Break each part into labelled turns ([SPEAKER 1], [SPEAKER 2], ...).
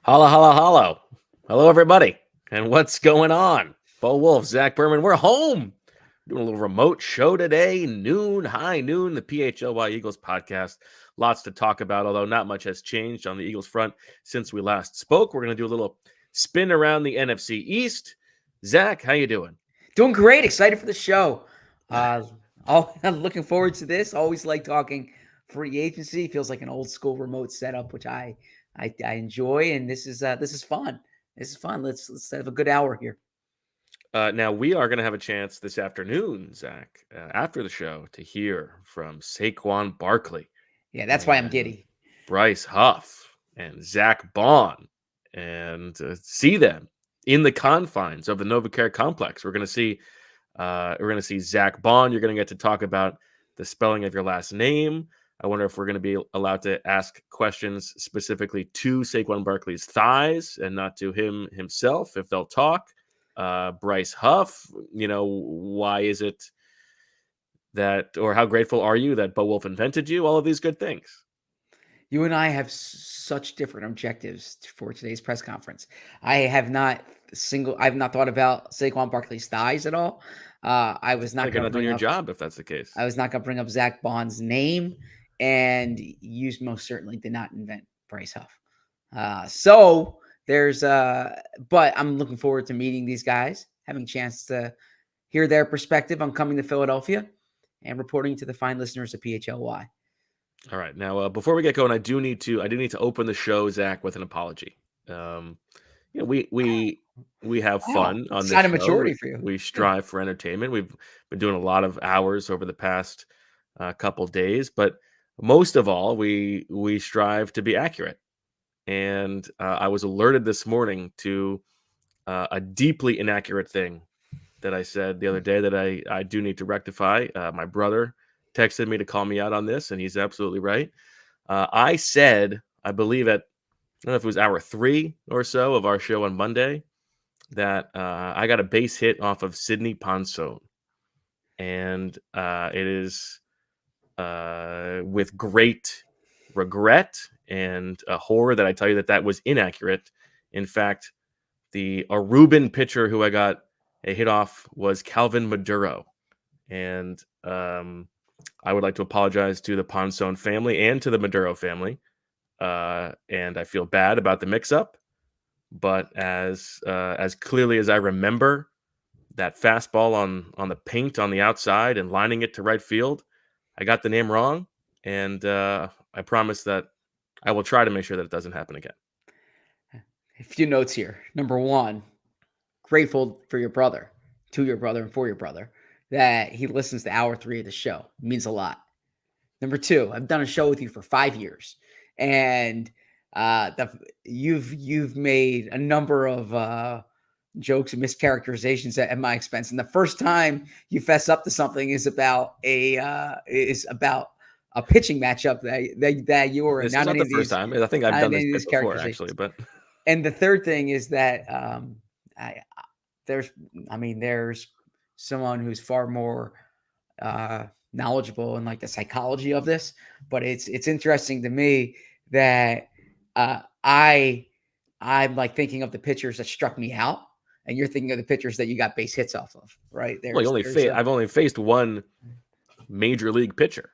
[SPEAKER 1] Holla, holla, hollow. Hello, everybody. And what's going on? Bo Wulf, Zack, Berman, we're home. Doing a little remote show today, high noon, the PHLY Eagles podcast. Lots to talk about, although not much has changed on the Eagles front since we last spoke. We're going to do a little spin around the NFC East. Zack, how you doing?
[SPEAKER 2] Doing great. Excited for the show. I'm looking forward to this. Always like talking free agency. Feels like an old school remote setup, which I enjoy. And this is fun. This is fun. Let's have a good hour here.
[SPEAKER 1] Now, we are going to have a chance this afternoon, Zack, after the show, to hear from Saquon Barkley.
[SPEAKER 2] Yeah, that's why I'm giddy.
[SPEAKER 1] Bryce, Huff, and Zach Baun, and see them in the confines of the NovaCare complex. We're going to see Zach Baun. You're going to get to talk about the spelling of your last name. I wonder if we're going to be allowed to ask questions specifically to Saquon Barkley's thighs and not to him himself, if they'll talk. Bryce Huff, why is it that, or how grateful are you that Bo Wulf invented you? All of these good things.
[SPEAKER 2] You and I have such different objectives for today's press conference. I've not thought about Saquon Barkley's thighs at all. I was not
[SPEAKER 1] going to do your job if that's the case.
[SPEAKER 2] I was not going to bring up Zach Baun's name, and you most certainly did not invent Bryce Huff. So there's but I'm looking forward to meeting these guys, having a chance to hear their perspective on coming to Philadelphia and reporting to the fine listeners of PHLY.
[SPEAKER 1] All right. Now, before we get going, I do need to open the show, Zack, with an apology. We have fun on this
[SPEAKER 2] sign of
[SPEAKER 1] show.
[SPEAKER 2] Maturity for you.
[SPEAKER 1] We strive for entertainment. We've been doing a lot of hours over the past couple days, but most of all, we strive to be accurate. And I was alerted this morning to a deeply inaccurate thing that I said the other day that I do need to rectify. My brother texted me to call me out on this, and he's absolutely right. I said, I believe I don't know if it was hour 3 or so of our show on Monday, that I got a base hit off of Sidney Ponson. And it is with great regret and horror that I tell you that was inaccurate. In fact, the Aruban pitcher who I got a hit off was Calvin Maduro. And I would like to apologize to the Ponson family and to the Maduro family. And I feel bad about the mix-up. But as clearly as I remember that fastball on the paint on the outside and lining it to right field, I got the name wrong. And I promise that I will try to make sure that it doesn't happen again.
[SPEAKER 2] A few notes here. Number one, grateful for your brother, to your brother and for your brother, that he listens to hour 3 of the show. It means a lot. Number two, I've done a show with you for 5 years, and you've made a number of jokes and mischaracterizations at my expense. And the first time you fess up to something is about a pitching matchup that you were.
[SPEAKER 1] This is not the first time. I think I've done this before, actually. But
[SPEAKER 2] and the third thing is that there's someone who's far more knowledgeable in like the psychology of this, but it's interesting to me that I'm like thinking of the pitchers that struck me out, and you're thinking of the pitchers that you got base hits off of, right?
[SPEAKER 1] I've only faced one major league pitcher.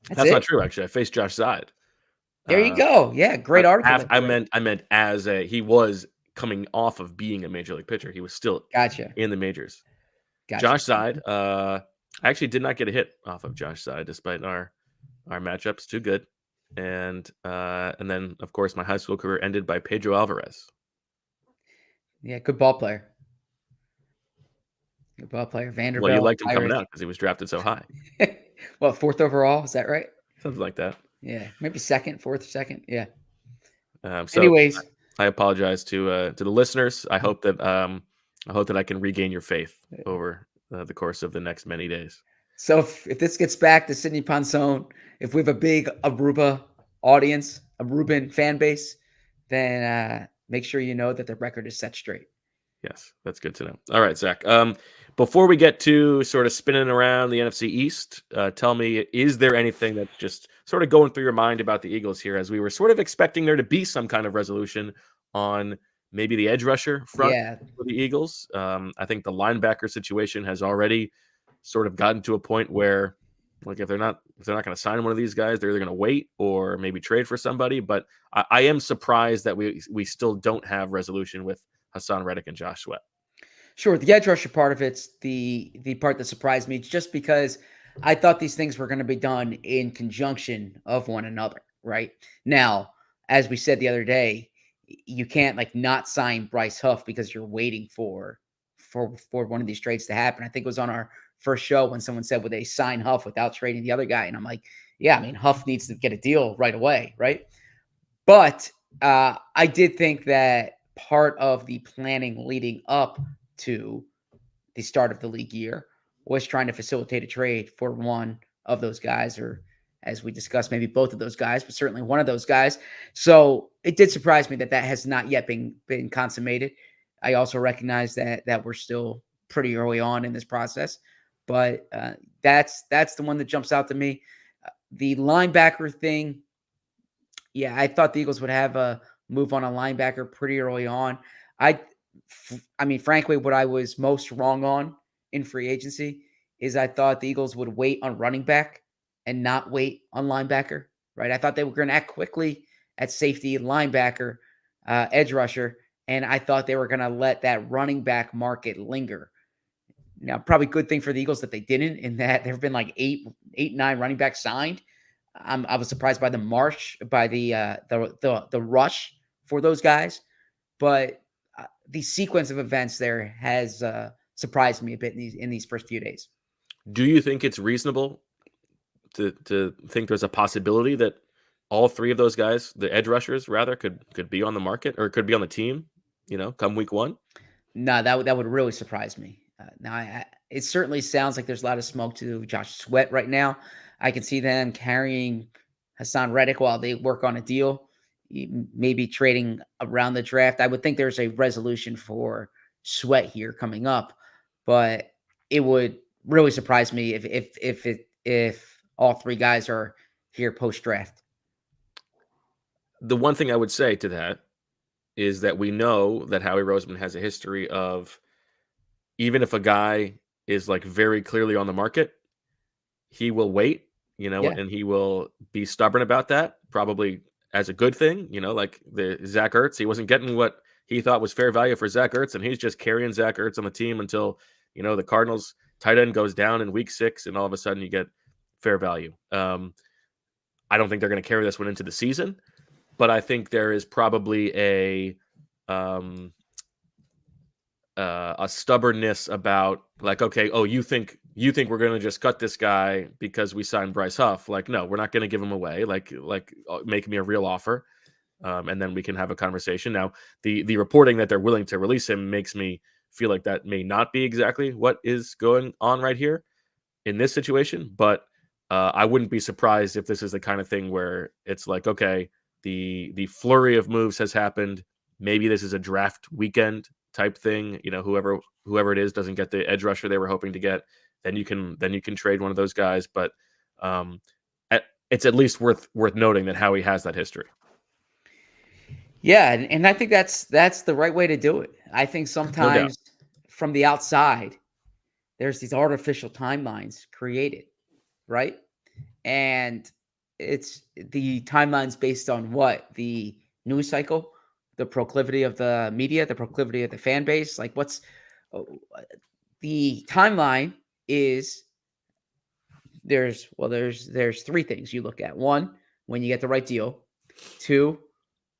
[SPEAKER 1] That's not true, actually. I faced Josh Zaid.
[SPEAKER 2] There you go. Yeah, great article.
[SPEAKER 1] I meant as he was coming off of being a major league pitcher. He was still in the majors. Gotcha. Josh Zaid. I actually did not get a hit off of Josh Zaid, despite our matchups. Too good. And then, of course, my high school career ended by Pedro Alvarez.
[SPEAKER 2] Yeah, good ball player. Good ball player. Vanderbilt.
[SPEAKER 1] Well, you liked him coming out because he was drafted so high.
[SPEAKER 2] Well, 4th overall. Is that right?
[SPEAKER 1] Something like that.
[SPEAKER 2] Yeah, maybe 2nd, 4th, 2nd. Yeah.
[SPEAKER 1] So anyways, I apologize to the listeners. I hope that I can regain your faith over the course of the next many days.
[SPEAKER 2] So if this gets back to Sidney Ponson, if we have a big Aruba audience, Aruban fan base, then make sure you know that the record is set straight.
[SPEAKER 1] Yes, that's good to know. All right, Zach. Before we get to sort of spinning around the NFC East, tell me, is there anything that's just sort of going through your mind about the Eagles here, as we were sort of expecting there to be some kind of resolution on maybe the edge rusher front
[SPEAKER 2] Yeah.
[SPEAKER 1] for the Eagles? I think the linebacker situation has already sort of gotten to a point where, like, if they're not going to sign one of these guys, they're either going to wait or maybe trade for somebody. But I am surprised that we still don't have resolution with Hassan Reddick and Josh Sweat.
[SPEAKER 2] Sure, the edge rusher part of it's the part that surprised me, just because I thought these things were going to be done in conjunction of one another. Right now, as we said the other day, you can't like not sign Bryce Huff because you're waiting for one of these trades to happen. I think it was on our first show when someone said, "Would they sign Huff without trading the other guy?" And I'm like, "Yeah, I mean, Huff needs to get a deal right away, right?" But I did think that part of the planning leading up to the start of the league year was trying to facilitate a trade for one of those guys, or as we discussed, maybe both of those guys, but certainly one of those guys. So it did surprise me that that has not yet been consummated. I also recognize that we're still pretty early on in this process, but that's the one that jumps out to me. The linebacker thing, yeah, I thought the Eagles would have a move on a linebacker pretty early on. I, I mean, frankly, what I was most wrong on in free agency is I thought the Eagles would wait on running back and not wait on linebacker. Right? I thought they were going to act quickly at safety, linebacker, edge rusher, and I thought they were going to let that running back market linger. Now, probably good thing for the Eagles that they didn't, in that there have been like eight, 9 running backs signed. I was surprised by the the rush for those guys, but the sequence of events there has surprised me a bit in these first few days.
[SPEAKER 1] Do you think it's reasonable to think there's a possibility that all three of those guys, the edge rushers rather, could be on the market or could be on the team, come week one?
[SPEAKER 2] No, that would really surprise me. It certainly sounds like there's a lot of smoke to Josh Sweat right now. I can see them carrying Hassan Reddick while they work on a deal, maybe trading around the draft. I would think there's a resolution for Sweat here coming up, but it would really surprise me if all three guys are here post draft.
[SPEAKER 1] The one thing I would say to that is that we know that Howie Roseman has a history of, even if a guy is like very clearly on the market, he will wait,
[SPEAKER 2] Yeah,
[SPEAKER 1] and he will be stubborn about that, probably as a good thing, like the Zach Ertz. He wasn't getting what he thought was fair value for Zach Ertz, and he's just carrying Zach Ertz on the team until, the Cardinals tight end goes down in week 6, and all of a sudden you get fair value. I don't think they're going to carry this one into the season, but I think there is probably a stubbornness about, like, okay, oh, you think we're going to just cut this guy because we signed Bryce Huff? Like, no, we're not going to give him away. Like make me a real offer, and then we can have a conversation. Now, the reporting that they're willing to release him makes me feel like that may not be exactly what is going on right here in this situation, but I wouldn't be surprised if this is the kind of thing where it's like, okay, the flurry of moves has happened. Maybe this is a draft weekend type thing. Whoever it is doesn't get the edge rusher they were hoping to get, then you can trade one of those guys. But it's at least worth noting that Howie has that history.
[SPEAKER 2] yeah, and I think that's the right way to do it. I think
[SPEAKER 1] No doubt.
[SPEAKER 2] sometimes from the outside, there's these artificial timelines created, right? And it's the timelines based on what? The news cycle, the proclivity of the media, the proclivity of the fan base. Like oh, the timeline is there's 3 things you look at. 1, when you get the right deal. 2,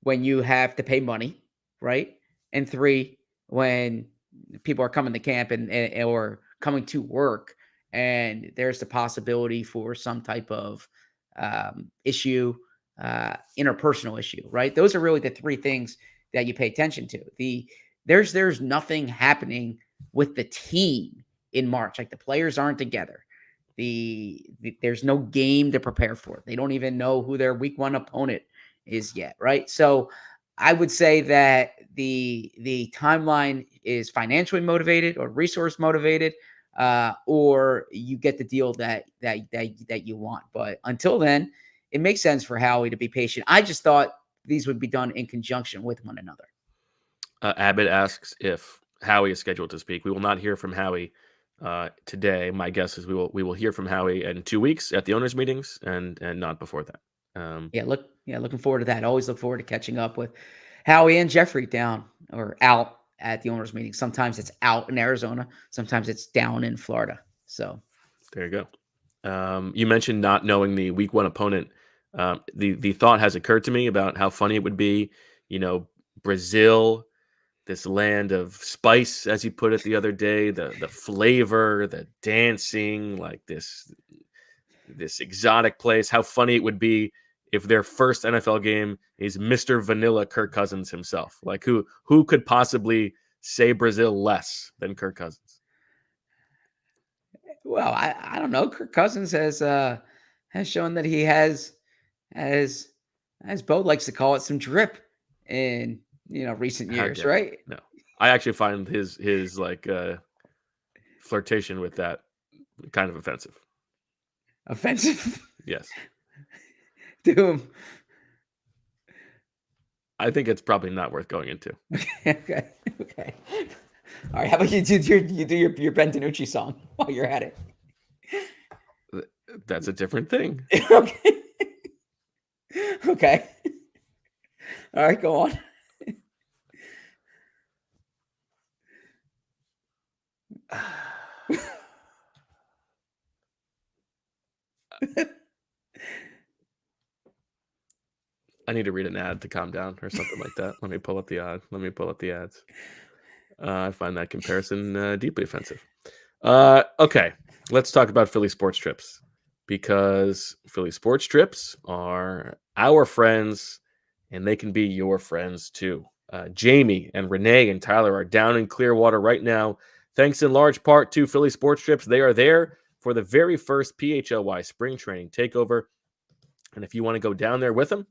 [SPEAKER 2] when you have to pay money, right? And 3, when people are coming to camp and or coming to work, and there's the possibility for some type of issue, interpersonal issue, right? Those are really the 3 things that you pay attention to. There's nothing happening with the team in March. Like, the players aren't together. There's no game to prepare for. They don't even know who their week 1 opponent is yet, right? So I would say that the timeline is financially motivated or resource motivated, or you get the deal that you want. But until then, it makes sense for Howie to be patient. I just thought these would be done in conjunction with one another.
[SPEAKER 1] Abbott asks if Howie is scheduled to speak. We will not hear from Howie today. My guess is we will hear from Howie in 2 weeks at the owners' meetings, and not before that.
[SPEAKER 2] Looking forward to that. Always look forward to catching up with Howie and Jeffrey down or out at the owners' meeting. Sometimes it's out in Arizona. Sometimes it's down in Florida. So
[SPEAKER 1] there you go. You mentioned not knowing the week 1 opponent. The thought has occurred to me about how funny it would be, Brazil, this land of spice, as you put it the other day, the flavor, the dancing, like this exotic place. How funny it would be if their first NFL game is Mr. Vanilla Kirk Cousins himself. Like who could possibly say Brazil less than Kirk Cousins?
[SPEAKER 2] Well, I don't know. Kirk Cousins has shown that he has, as Bo likes to call it, some drip in recent years, right?
[SPEAKER 1] No, I actually find his like flirtation with that kind of offensive.
[SPEAKER 2] Offensive?
[SPEAKER 1] Yes.
[SPEAKER 2] To whom?
[SPEAKER 1] I think it's probably not worth going into.
[SPEAKER 2] Okay. All right. How about you do your Ben DiNucci song while you're at it?
[SPEAKER 1] That's a different thing.
[SPEAKER 2] Okay. Okay. All right, go on.
[SPEAKER 1] I need to read an ad to calm down or something like that. Let me pull up the ads. I find that comparison deeply offensive. Okay, let's talk about Philly sports trips, because Philly sports trips are our friends and they can be your friends too. Jamie and Renee and Tyler are down in Clearwater right now, thanks in large part to Philly sports trips. They are there for the very first PHLY spring training takeover. And if you want to go down there with them,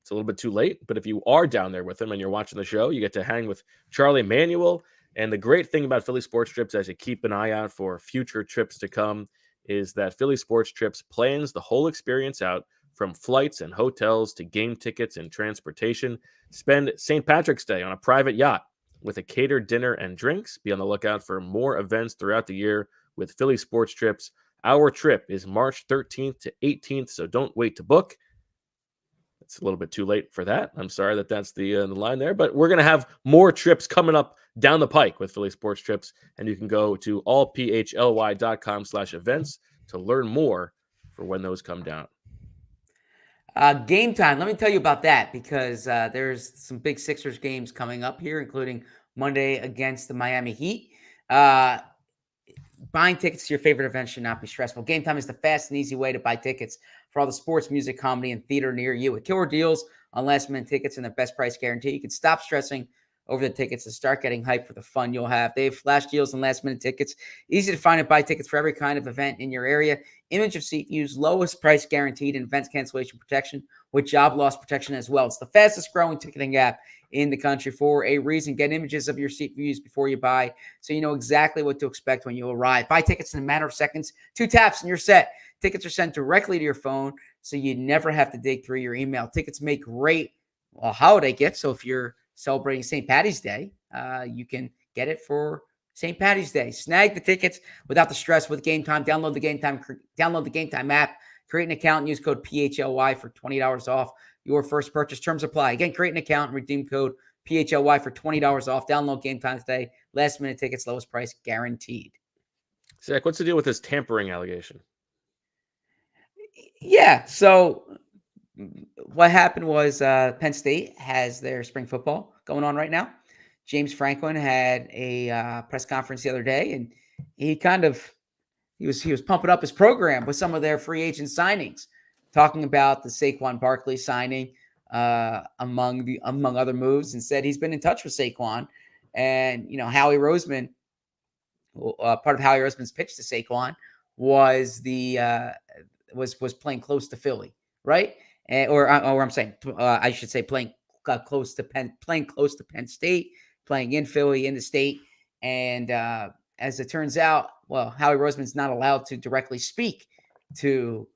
[SPEAKER 1] it's a little bit too late, but if you are down there with them and you're watching the show, you get to hang with Charlie Manuel. And the great thing about Philly Sports Trips, as you keep an eye out for future trips to come, is that Philly Sports Trips plans the whole experience out, from flights and hotels to game tickets and transportation. Spend St. Patrick's Day on a private yacht with a catered dinner and drinks. Be on the lookout for more events throughout the year with Philly Sports Trips. Our trip is March 13th to 18th, so don't wait to book. It's a little bit too late for that. I'm sorry that's the line there, but we're going to have more trips coming up down the pike with Philly Sports Trips, and you can go to allphly.com/events to learn more for when those come down.
[SPEAKER 2] Game time. Let me tell you about that, because there's some big Sixers games coming up here, including Monday against the Miami Heat. Buying tickets to your favorite event should not be stressful. Game Time is the fast and easy way to buy tickets for all the sports, music, comedy, and theater near you. With killer deals on last-minute tickets and the best price guarantee, you can stop stressing over the tickets and start getting hyped for the fun you'll have. They have flash deals on last-minute tickets. Easy to find and buy tickets for every kind of event in your area. Image of seat views, lowest price guaranteed, and events cancellation protection with job loss protection as well. It's the fastest-growing ticketing app in the country for a reason. Get images of your seat views before you buy, so you know exactly what to expect when you arrive. Buy tickets in a matter of seconds. 2 taps and you're set. Tickets are sent directly to your phone, so you never have to dig through your email. Tickets make great holiday gifts. So if you're celebrating St. Patty's Day, you can get it for St. Patty's Day. Snag the tickets without the stress with Game Time. Download the Game Time app. Create an account and use code PHLY for $20 off your first purchase. Terms apply. Again, create an account and redeem code PHLY for $20 off. Download Game Time today. Last minute tickets, lowest price guaranteed.
[SPEAKER 1] Zach, what's the deal with this tampering allegation?
[SPEAKER 2] Yeah. So what happened was Penn State has their spring football going on right now. James Franklin had a press conference the other day, and he was pumping up his program with some of their free agent signings, talking about the Saquon Barkley signing among other moves, and said he's been in touch with Saquon. And Howie Roseman, part of Howie Roseman's pitch to Saquon was was playing close to Philly, right? I should say playing got playing close to Penn State, playing in Philly, in the state. And as it turns out, well, Howie Roseman's not allowed to directly speak to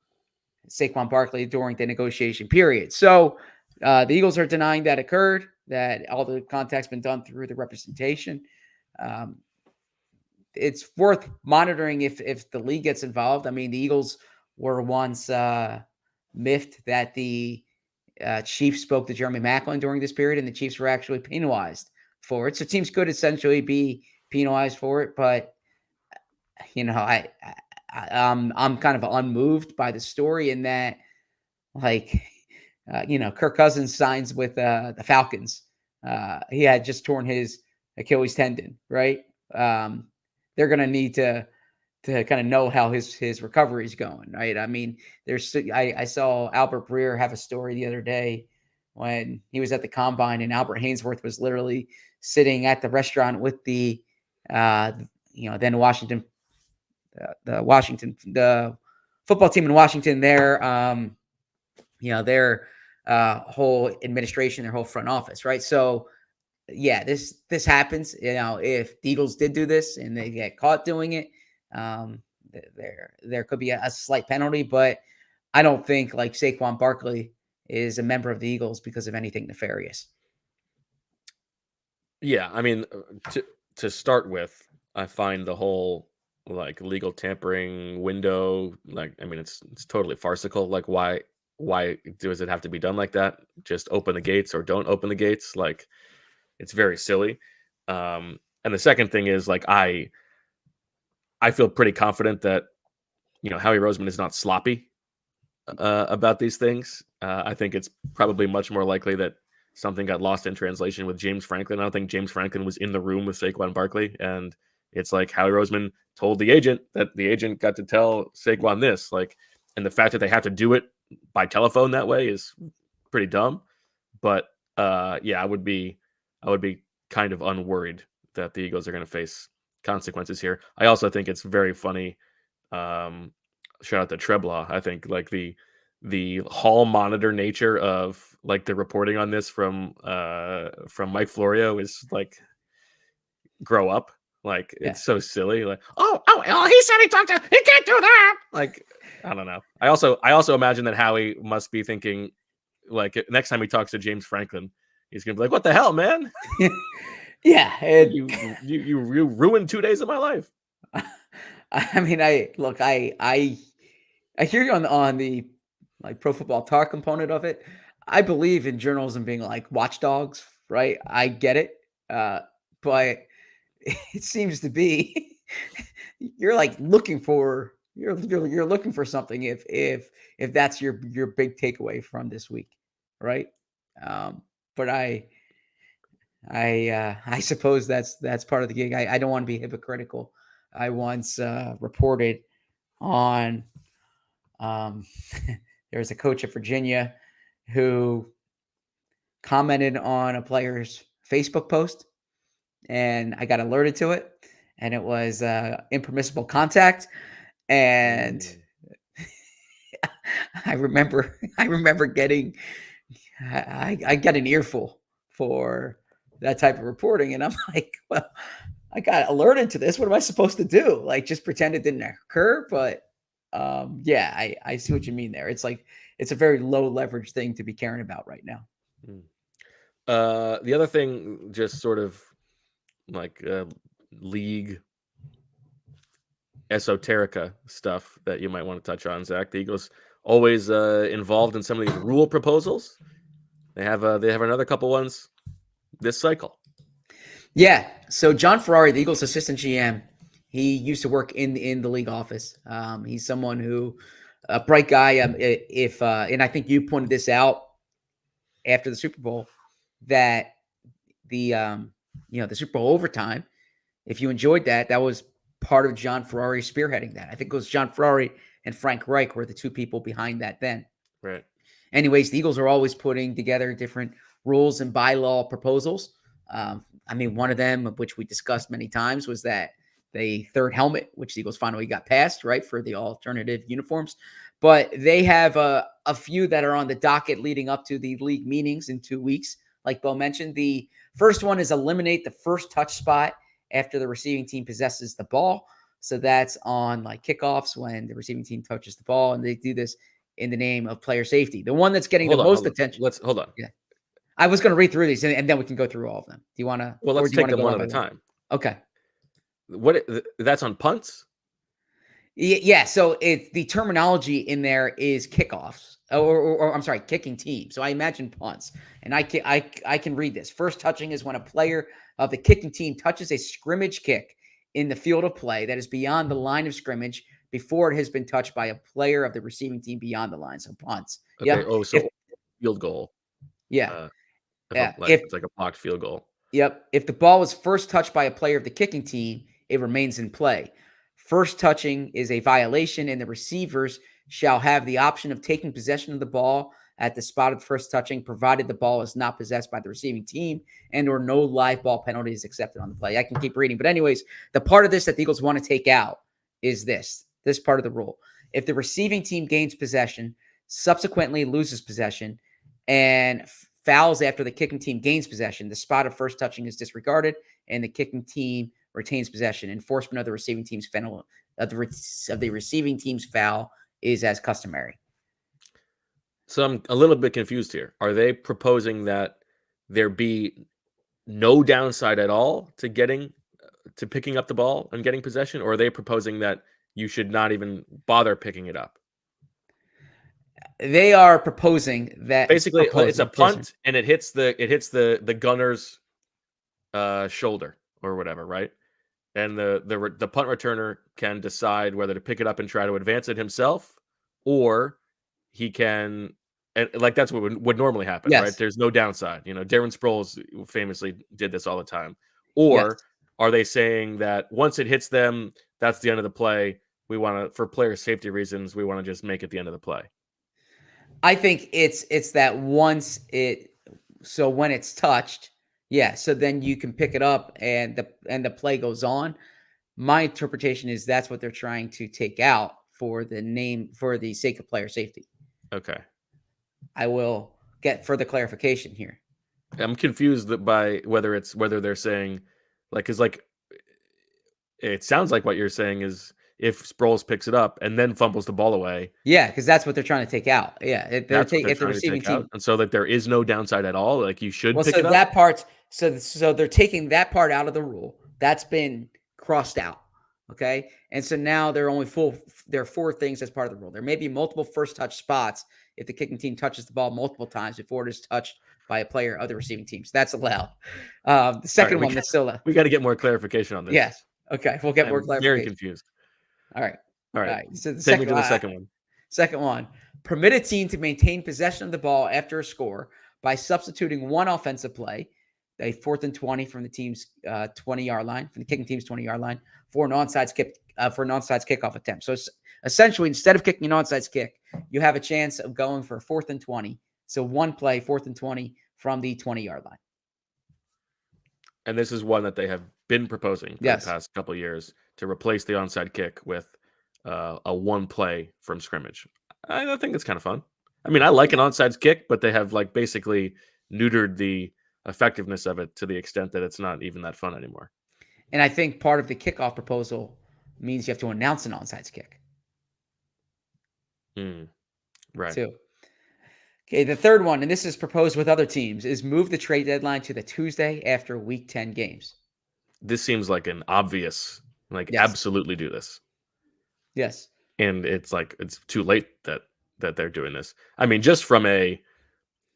[SPEAKER 2] Saquon Barkley during the negotiation period. So the Eagles are denying that occurred, that all the contact's been done through the representation. It's worth monitoring if the league gets involved. I mean, the Eagles were once miffed that the Chiefs spoke to Jeremy Maclin during this period, and the Chiefs were actually penalized for it. So teams could essentially be penalized for it, but I'm kind of unmoved by the story in that, like, Kirk Cousins signs with the Falcons. He had just torn his Achilles tendon, right? They're going to need to kind of know how his recovery is going, right? I mean, I saw Albert Breer have a story the other day when he was at the combine, and Albert Hainsworth was literally sitting at the restaurant with the then Washington, the football team in Washington, their whole administration, their whole front office, right? So yeah, this happens. If the Eagles did do this and they get caught doing it, there could be a slight penalty, but I don't think like Saquon Barkley is a member of the Eagles because of anything nefarious.
[SPEAKER 1] Yeah, I mean, to start with, I find the whole like legal tampering window, like, I mean, it's totally farcical. Like, why does it have to be done like that? Just open the gates or don't open the gates. Like, it's very silly. And the second thing is, like, I feel pretty confident that Howie Roseman is not sloppy about these things. I think it's probably much more likely that something got lost in translation with James Franklin. I don't think James Franklin was in the room with Saquon Barkley, and it's like Howie Roseman told the agent that the agent got to tell Saquon this. Like, and the fact that they have to do it by telephone that way is pretty dumb. But yeah, I would be kind of unworried that the Eagles are going to face consequences here. I also think it's very funny. Shout out to Treblaw. I think like the hall monitor nature of like the reporting on this from Mike Florio is like, grow up. Like, it's so silly. Like, oh, he said he can't do that. Like, I don't know. I also imagine that Howie must be thinking, like, next time he talks to James Franklin, he's gonna be like, "What the hell, man?
[SPEAKER 2] Yeah,
[SPEAKER 1] you ruined 2 days of my life."
[SPEAKER 2] I mean, I hear you on the like Pro Football Talk component of it. I believe in journalism being like watchdogs, right? I get it, but it seems to be you're like looking for something if that's your big takeaway from this week, right? But I suppose that's part of the gig. I don't want to be hypocritical. I once reported on there was a coach at Virginia who commented on a player's Facebook post, and I got alerted to it, and it was impermissible contact. And I remember getting I got an earful for that type of reporting, and I'm like, well, I got alerted to this. What am I supposed to do? Like, just pretend it didn't occur? But yeah, I see what you mean there. It's like it's a very low leverage thing to be caring about right now.
[SPEAKER 1] The other thing, just sort of like league esoterica stuff that you might want to touch on, Zach. The Eagles always involved in some of these rule proposals. They have another couple ones this cycle.
[SPEAKER 2] Yeah. So John Ferrari, the Eagles assistant GM, he used to work in the league office. He's someone who a bright guy. And I think you pointed this out after the Super Bowl that the the Super Bowl overtime, if you enjoyed that was part of John Ferrari spearheading that. I think it was John Ferrari and Frank Reich were the two people behind that then.
[SPEAKER 1] Right.
[SPEAKER 2] Anyways, the Eagles are always putting together different rules and bylaw proposals. I mean, one of them, which we discussed many times, was that the third helmet, which the Eagles finally got passed, right, for the alternative uniforms. But they have a few that are on the docket leading up to the league meetings in 2 weeks. like Bo mentioned. The first one is eliminate the first touch spot after the receiving team possesses the ball. So that's on like kickoffs when the receiving team touches the ball, and they do this in the name of player safety. The one that's getting the most attention.
[SPEAKER 1] Let's hold on.
[SPEAKER 2] Yeah. I was going to read through these and then we can go through all of them. Do you want to?
[SPEAKER 1] Well,
[SPEAKER 2] Or
[SPEAKER 1] let's
[SPEAKER 2] do you
[SPEAKER 1] take
[SPEAKER 2] want to
[SPEAKER 1] them
[SPEAKER 2] go
[SPEAKER 1] one
[SPEAKER 2] one
[SPEAKER 1] at a
[SPEAKER 2] by one?
[SPEAKER 1] time.
[SPEAKER 2] Okay.
[SPEAKER 1] That's on punts?
[SPEAKER 2] Yeah. So it's the terminology in there is kickoffs or I'm sorry, kicking team. So I imagine punts, and I can read this. First touching is when a player of the kicking team touches a scrimmage kick in the field of play that is beyond the line of scrimmage before it has been touched by a player of the receiving team beyond the line. So punts.
[SPEAKER 1] Okay.
[SPEAKER 2] Yep.
[SPEAKER 1] Oh, so field goal.
[SPEAKER 2] Yeah.
[SPEAKER 1] If it's like a blocked field goal.
[SPEAKER 2] Yep. If the ball was first touched by a player of the kicking team, it remains in play. First touching is a violation, and the receivers shall have the option of taking possession of the ball at the spot of first touching, provided the ball is not possessed by the receiving team and or no live ball penalty is accepted on the play. I can keep reading. But anyways, the part of this that the Eagles want to take out is this part of the rule. If the receiving team gains possession, subsequently loses possession, and fouls after the kicking team gains possession, the spot of first touching is disregarded, and the kicking team retains possession. Enforcement of the receiving team's foul is as customary.
[SPEAKER 1] So I'm a little bit confused here. Are they proposing that there be no downside at all to picking up the ball and getting possession, or are they proposing that you should not even bother picking it up?
[SPEAKER 2] They are proposing that
[SPEAKER 1] basically it's a punt and it hits the gunner's shoulder or whatever, right? And the punt returner can decide whether to pick it up and try to advance it himself, or he can, and like that's what would normally happen,
[SPEAKER 2] Yes.
[SPEAKER 1] right? There's no downside. Darren Sproles famously did this all the time. Or
[SPEAKER 2] Yes.
[SPEAKER 1] are they saying that once it hits them, that's the end of the play? We want to, for player safety reasons, we want to just make it the end of the play.
[SPEAKER 2] I think it's that once so when it's touched, yeah, so then you can pick it up and the play goes on. My interpretation is that's what they're trying to take out for the sake of player safety.
[SPEAKER 1] Okay.
[SPEAKER 2] I will get further clarification here.
[SPEAKER 1] I'm confused by whether they're saying because it sounds like what you're saying is if Sproles picks it up and then fumbles the ball away.
[SPEAKER 2] Yeah, because that's what they're trying to take out. Yeah,
[SPEAKER 1] if the receiving team, and so that there is no downside at all. Like you should pick it up.
[SPEAKER 2] That part, so they're taking that part out of the rule. That's been crossed out. Okay, and so now there are 4 things as part of the rule. There may be multiple first touch spots if the kicking team touches the ball multiple times before it is touched by a player of the receiving team. So that's allowed. The second one that's still allowed.
[SPEAKER 1] We got to get more clarification on this.
[SPEAKER 2] Yes. Okay, we'll get more clarification.
[SPEAKER 1] Very confused.
[SPEAKER 2] All right.
[SPEAKER 1] So the second one.
[SPEAKER 2] Second one. Permit a team to maintain possession of the ball after a score by substituting one offensive play, a 4th and 20 from the team's 20-yard line, from the kicking team's 20-yard line, for an onside kickoff attempt. So essentially, instead of kicking an onside kick, you have a chance of going for a 4th and 20. So one play, 4th and 20 from the 20-yard line.
[SPEAKER 1] And this is one that they have been proposing for the past couple of years to replace the onside kick with a one play from scrimmage. I think it's kind of fun. I mean, I like an onside kick, but they have basically neutered the effectiveness of it to the extent that it's not even that fun anymore.
[SPEAKER 2] And I think part of the kickoff proposal means you have to announce an onside kick.
[SPEAKER 1] Right.
[SPEAKER 2] Too. Okay, the third one, and this is proposed with other teams, is move the trade deadline to the Tuesday after Week 10 games.
[SPEAKER 1] This seems like an obvious, absolutely do this.
[SPEAKER 2] Yes.
[SPEAKER 1] And it's too late that they're doing this. I mean, just from a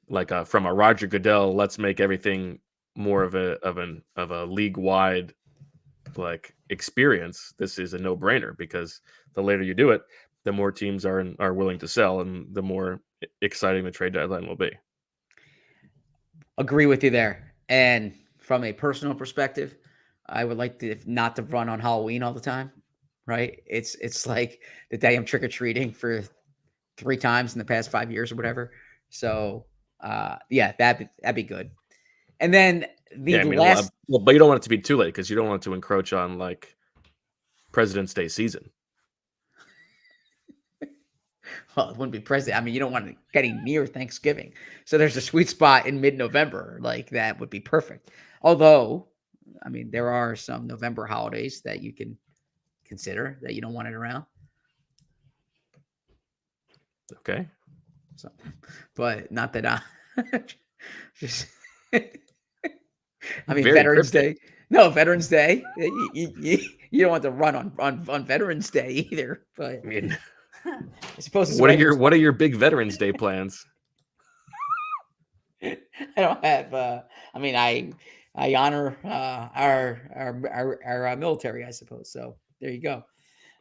[SPEAKER 1] Roger Goodell, let's make everything more of a league-wide experience. This is a no-brainer because the later you do it, the more teams are willing to sell, and the more exciting the trade deadline will be.
[SPEAKER 2] Agree with you there. And from a personal perspective, I would like to not to run on Halloween all the time. Right? It's like the day I'm trick-or-treating for 3 times in the past 5 years or whatever. So that'd be good. And then last,
[SPEAKER 1] but you don't want it to be too late because you don't want it to encroach on President's Day season.
[SPEAKER 2] Well, it wouldn't be president. I mean, you don't want it getting near Thanksgiving. So there's a sweet spot in mid-November. Like that would be perfect. Although, I mean, there are some November holidays that you can consider that you don't want it around.
[SPEAKER 1] Okay.
[SPEAKER 2] So, but not that I just. I mean,
[SPEAKER 1] Very
[SPEAKER 2] Veterans
[SPEAKER 1] cryptic.
[SPEAKER 2] Day. No, Veterans Day. You don't want to run on Veterans Day either. But
[SPEAKER 1] I mean,
[SPEAKER 2] I suppose it's
[SPEAKER 1] what are
[SPEAKER 2] regular
[SPEAKER 1] your big Veterans Day plans?
[SPEAKER 2] I don't have. I mean, I honor our military, I suppose. So there you go.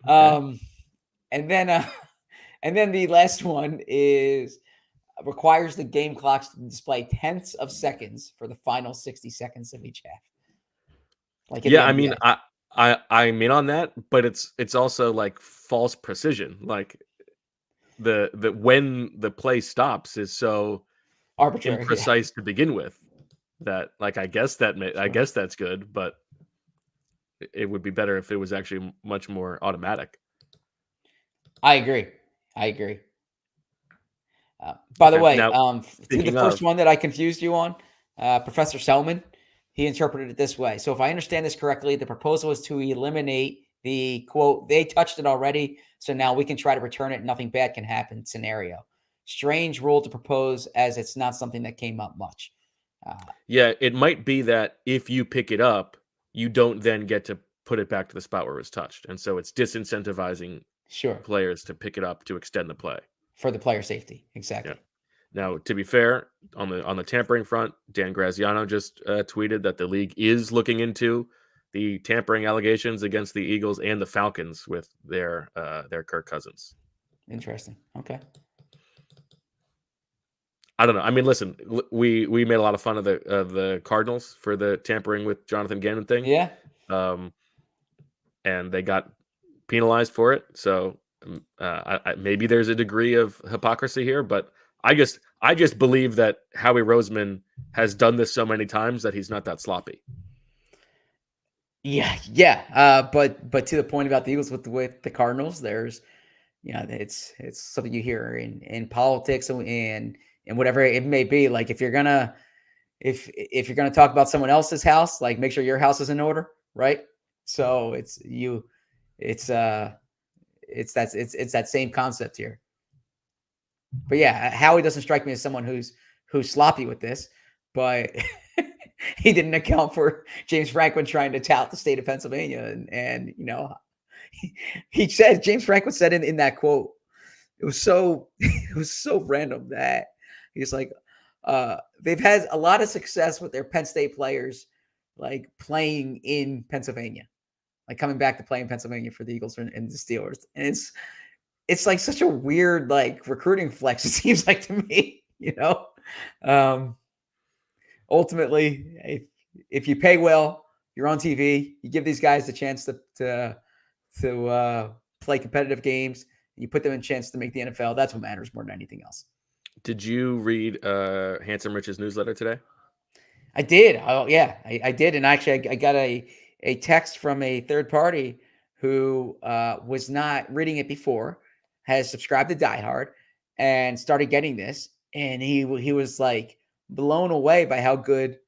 [SPEAKER 1] Okay.
[SPEAKER 2] And then and then the last one is requires the game clocks to display tenths of seconds for the final 60 seconds of each half. Like in the
[SPEAKER 1] Yeah, I mean,
[SPEAKER 2] NBA.
[SPEAKER 1] I'm in on that, but it's also like false precision. Like the when the play stops is so
[SPEAKER 2] Arbitrary, yeah.
[SPEAKER 1] imprecise to begin with that like I guess I
[SPEAKER 2] Sure.
[SPEAKER 1] guess that's good, but it would be better if it was actually much more automatic.
[SPEAKER 2] I agree. I agree. By the
[SPEAKER 1] Okay.
[SPEAKER 2] way,
[SPEAKER 1] Now,
[SPEAKER 2] to the
[SPEAKER 1] speaking
[SPEAKER 2] first
[SPEAKER 1] of,
[SPEAKER 2] one that I confused you on, Professor Selman, he interpreted it this way. So if I understand this correctly, the proposal is to eliminate the quote, they touched it already, so now we can try to return it. Nothing bad can happen scenario. Strange rule to propose as it's not something that came up much. Uh,
[SPEAKER 1] yeah, it might be that if you pick it up, you don't then get to put it back to the spot where it was touched. And so it's disincentivizing
[SPEAKER 2] sure.
[SPEAKER 1] players to pick it up to extend the play.
[SPEAKER 2] For the player safety.
[SPEAKER 1] Yeah.
[SPEAKER 2] Exactly.
[SPEAKER 1] Now, to be fair, on the tampering front, Dan Graziano just tweeted that the league is looking into the tampering allegations against the Eagles and the Falcons with their Kirk Cousins.
[SPEAKER 2] Interesting. Okay.
[SPEAKER 1] I don't know. I mean, listen, we made a lot of fun of the Cardinals for the tampering with Jonathan Gannon thing,
[SPEAKER 2] Yeah.
[SPEAKER 1] and they got penalized for it. So maybe there's a degree of hypocrisy here, but I just believe that Howie Roseman has done this so many times that he's not that sloppy.
[SPEAKER 2] Yeah, yeah. But to the point about the Eagles with the Cardinals, there's it's something you hear in politics and whatever it may be. Like if you're gonna if you're gonna talk about someone else's house, like make sure your house is in order, right? So it's that same concept here. But yeah, Howie doesn't strike me as someone who's sloppy with this, but he didn't account for James Franklin trying to tout the state of Pennsylvania. And he said, James Franklin said in that quote, it was so random that he's like, they've had a lot of success with their Penn State players, like playing in Pennsylvania, like coming back to play in Pennsylvania for the Eagles and the Steelers. And it's like such a weird, like recruiting flex. It seems like to me, ultimately, if you pay well, you're on TV, you give these guys the chance to play competitive games, you put them in a chance to make the NFL. That's what matters more than anything else.
[SPEAKER 1] Did you read Handsome Rich's newsletter today?
[SPEAKER 2] I did. Oh yeah, I did. And actually I got a text from a third party who was not reading it before, has subscribed to Die Hard and started getting this. And he was like blown away by how good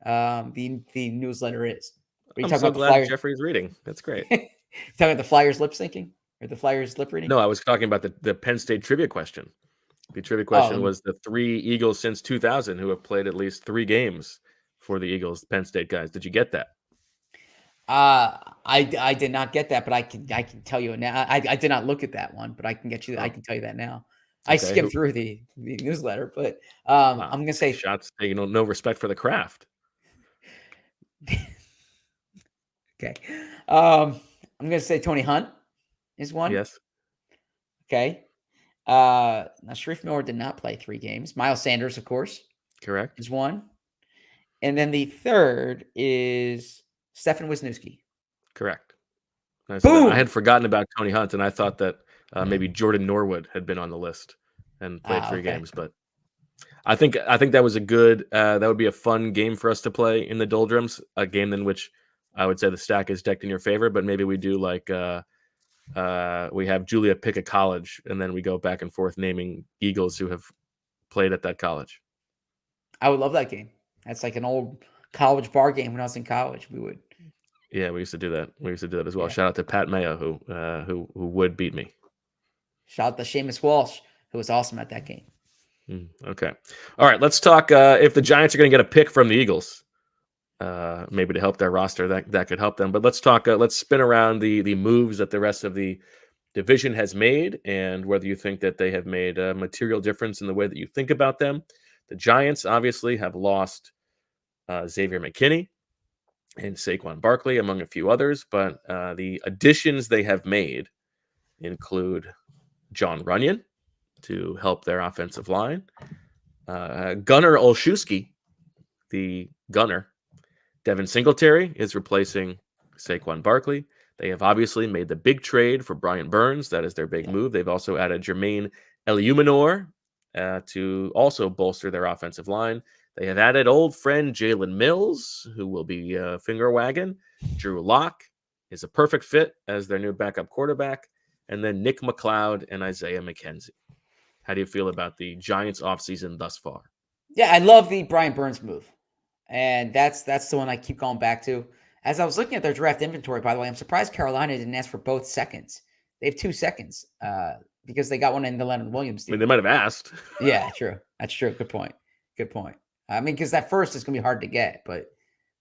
[SPEAKER 2] the newsletter is. Are you
[SPEAKER 1] I'm
[SPEAKER 2] talking
[SPEAKER 1] so
[SPEAKER 2] about the
[SPEAKER 1] glad
[SPEAKER 2] Flyers?
[SPEAKER 1] Jeffrey's reading. That's great.
[SPEAKER 2] Talking about the Flyers lip syncing or the Flyers lip reading?
[SPEAKER 1] No, I was talking about the Penn State trivia question. The trivia question
[SPEAKER 2] Oh,
[SPEAKER 1] was the 3 Eagles since 2000 who have played at least 3 games for the Eagles, Penn State guys. Did you get that?
[SPEAKER 2] I did not get that, but I can tell you now. I did not look at that one, but I can get you. I
[SPEAKER 1] Oh,
[SPEAKER 2] can tell you that now. I
[SPEAKER 1] okay.
[SPEAKER 2] skimmed through the newsletter, but
[SPEAKER 1] Wow.
[SPEAKER 2] I'm gonna say
[SPEAKER 1] Shots, no respect for the craft.
[SPEAKER 2] okay. I'm gonna say Tony Hunt is one.
[SPEAKER 1] Yes,
[SPEAKER 2] Okay. Now Sharif Miller did not play 3 games. Miles Sanders, of course,
[SPEAKER 1] correct.
[SPEAKER 2] is one, and then the third is Stefan Wisniewski.
[SPEAKER 1] Correct. So I
[SPEAKER 2] Boom.
[SPEAKER 1] had forgotten about Tony Hunt, and I thought that maybe Jordan Norwood had been on the list and played 3
[SPEAKER 2] Okay.
[SPEAKER 1] games. But I think that was a good. That would be a fun game for us to play in the doldrums. A game in which I would say the stack is decked in your favor, but maybe we do like we have Julia pick a college, and then we go back and forth naming Eagles who have played at that college.
[SPEAKER 2] I would love that game. That's like an old college bar game when I was in college. We would.
[SPEAKER 1] Yeah, we used to do that. We used to do that as well.
[SPEAKER 2] Yeah.
[SPEAKER 1] Shout out to Pat Mayo, who would beat me.
[SPEAKER 2] Shout out to Seamus Walsh, who was awesome at that game.
[SPEAKER 1] Okay. All right, let's talk if the Giants are going to get a pick from the Eagles. Maybe to help their roster, that could help them. But let's talk. Let's spin around the moves that the rest of the division has made, and whether you think that they have made a material difference in the way that you think about them. The Giants obviously have lost Xavier McKinney and Saquon Barkley, among a few others. But the additions they have made include John Runyon to help their offensive line, Gunnar Olszewski, the gunner. Devin Singletary is replacing Saquon Barkley. They have obviously made the big trade for Brian Burns. That is their big move. They've also added Jermaine Eluemunor to also bolster their offensive line. They have added old friend Jalen Mills, who will be finger wagging. Drew Lock is a perfect fit as their new backup quarterback. And then Nick McLeod and Isaiah McKenzie. How do you feel about the Giants offseason thus far?
[SPEAKER 2] Yeah, I love the Brian Burns move. And that's the one I keep going back to. As I was looking at their draft inventory, by the way, I'm surprised Carolina didn't ask for both seconds. They have 2 seconds because they got one in the Leonard Williams deal.
[SPEAKER 1] I mean, they might have asked.
[SPEAKER 2] Yeah, true. That's true. Good point. I mean, because that first is going to be hard to get, but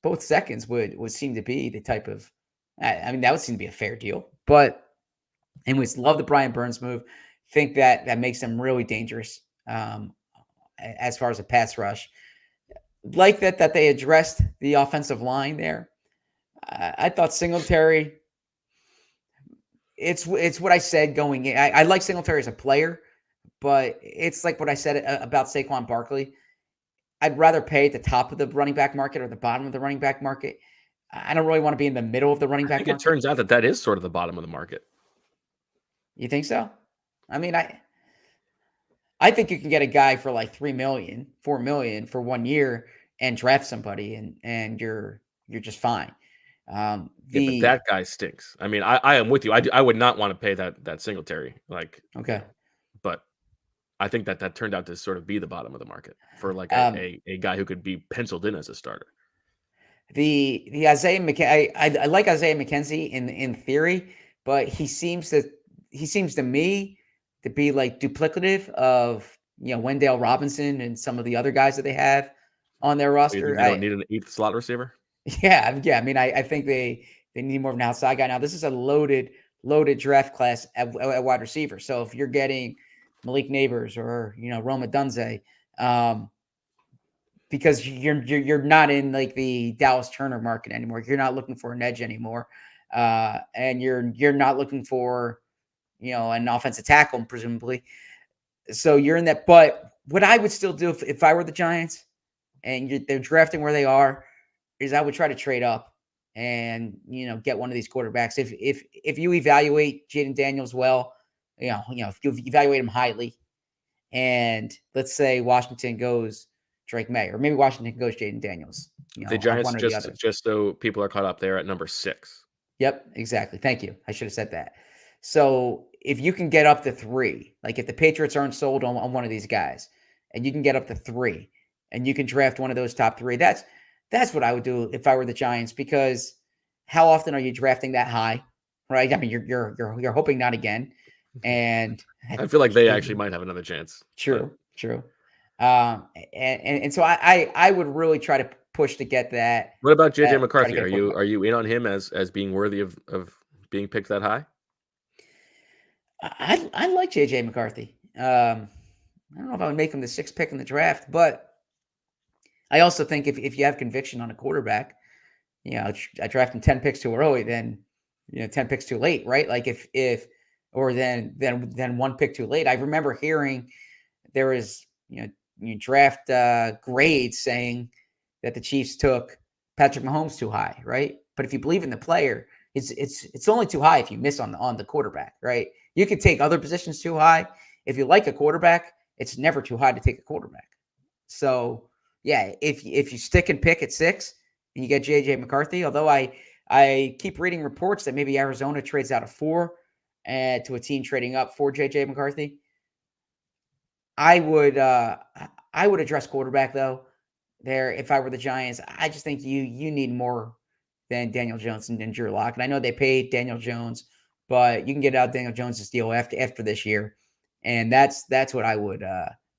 [SPEAKER 2] both seconds would seem to be the type of, I mean, that would seem to be a fair deal. But anyways, love the Brian Burns move. Think that makes them really dangerous as far as a pass rush. Like that they addressed the offensive line there. I thought Singletary, it's what I said going in. I like Singletary as a player, but it's like what I said about Saquon Barkley. I'd rather pay at the top of the running back market or the bottom of the running back market. I don't really want to be in the middle of the running back
[SPEAKER 1] I think
[SPEAKER 2] market.
[SPEAKER 1] it turns out that is sort of the bottom of the market.
[SPEAKER 2] You think so? I mean, I think you can get a guy for like $3 million, $4 million for 1 year and draft somebody and you're just fine.
[SPEAKER 1] Yeah, but that guy stinks. I mean, I am with you. I would not want to pay that Singletary.
[SPEAKER 2] Okay.
[SPEAKER 1] But I think that turned out to sort of be the bottom of the market for like a guy who could be penciled in as a starter.
[SPEAKER 2] The Isaiah McKenzie, I like Isaiah McKenzie in theory, but he seems to me to be like duplicative of Wendell Robinson and some of the other guys that they have on their roster.
[SPEAKER 1] You don't need an 8th slot receiver.
[SPEAKER 2] Yeah. I mean, I think they need more of an outside guy. Now, this is a loaded draft class at wide receiver. So if you're getting Malik Neighbors or Rome Odunze, because you're not in like the Dallas Turner market anymore. You're not looking for an edge anymore, and you're not looking for an offensive tackle presumably. So you're in that. But what I would still do if I were the Giants and they're drafting where they are is I would try to trade up and get one of these quarterbacks. If you evaluate Jaden Daniels well, if you evaluate him highly, and let's say Washington goes Drake May, or maybe Washington goes Jaden Daniels.
[SPEAKER 1] The Giants, just so people are caught up, there at number 6.
[SPEAKER 2] Yep, exactly. Thank you. I should have said that. So if you can get up to 3, like if the Patriots aren't sold on one of these guys, and you can get up to 3, and you can draft one of those top 3, that's what I would do if I were the Giants, because how often are you drafting that high, right? I mean, you're hoping not again, and
[SPEAKER 1] I feel like they actually might have another chance.
[SPEAKER 2] True. And so I would really try to push to get that.
[SPEAKER 1] What about JJ McCarthy? Are you in on him as being worthy of being picked that high?
[SPEAKER 2] I like JJ McCarthy. I don't know if I would make him the 6th pick in the draft, but I also think if you have conviction on a quarterback, I draft him 10 picks too early, then 10 picks too late, right? Like if or then 1 pick too late. I remember hearing there was you draft grades saying that the Chiefs took Patrick Mahomes too high, right? But if you believe in the player, it's only too high if you miss on the quarterback, right? You could take other positions too high. If you like a quarterback, it's never too high to take a quarterback. So yeah, if you stick and pick at 6 and you get JJ McCarthy, although I keep reading reports that maybe Arizona trades out of 4 to a team trading up for JJ McCarthy, I would address quarterback though. There, if I were the Giants, I just think you need more than Daniel Jones and Drew Lock. And I know they paid Daniel Jones, but you can get out Daniel Jones' deal after this year, and that's what I would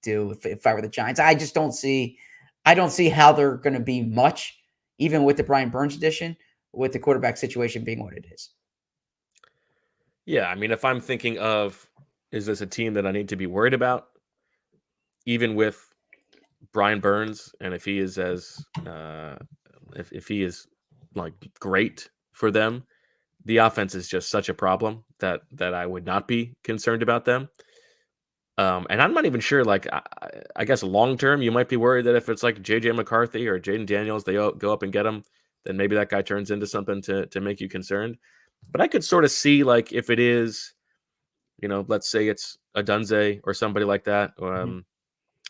[SPEAKER 2] do if I were the Giants. I don't see how they're going to be much, even with the Brian Burns addition, with the quarterback situation being what it is.
[SPEAKER 1] Yeah, I mean, if I'm thinking of, is this a team that I need to be worried about, even with Brian Burns, and if he is as if he is like great for them, the offense is just such a problem that I would not be concerned about them. And I'm not even sure. Like, I guess long term, you might be worried that if it's like JJ McCarthy or Jaden Daniels, they go up and get him, then maybe that guy turns into something to make you concerned. But I could sort of see, like, if it is, let's say it's a Dunze or somebody like that.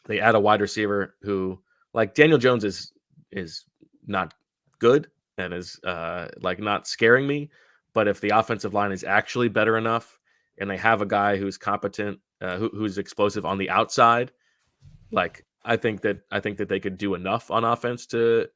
[SPEAKER 1] They add a wide receiver who, like, Daniel Jones is not good and is like not scaring me. But if the offensive line is actually better enough and they have a guy who's competent, who's explosive on the outside, like, I think that they could do enough on offense to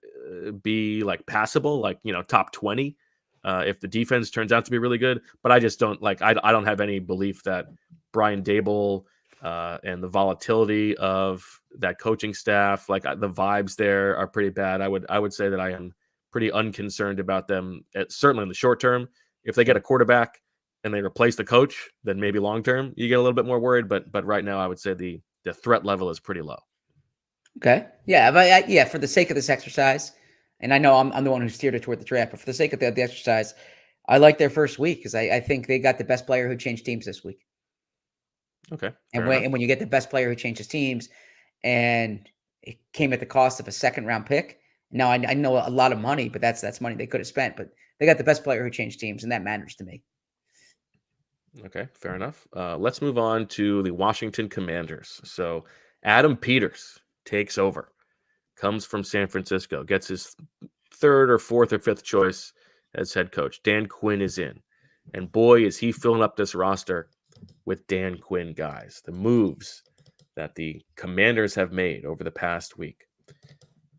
[SPEAKER 1] be like passable, like, top 20. If the defense turns out to be really good, but I just don't like. I don't have any belief that Brian Dable and the volatility of that coaching staff, like the vibes there are pretty bad. I would say that I am pretty unconcerned about them. Certainly in the short term, if they get a quarterback and they replace the coach, then maybe long term you get a little bit more worried. But right now, I would say the threat level is pretty low.
[SPEAKER 2] Okay, yeah, but yeah, for the sake of this exercise, and I know I'm the one who steered it toward the draft, but for the sake of the exercise, I like their first week because I think they got the best player who changed teams this week.
[SPEAKER 1] Okay,
[SPEAKER 2] and when you get the best player who changes teams, and it came at the cost of a second-round pick. Now I know a lot of money, but that's money they could have spent. But they got the best player who changed teams, and that matters to me.
[SPEAKER 1] Okay, fair enough. Let's move on to the Washington Commanders. So Adam Peters takes over, comes from San Francisco, gets his third or fourth or fifth choice as head coach. Dan Quinn is in. And boy, is he filling up this roster with Dan Quinn guys. The moves that the Commanders have made over the past week.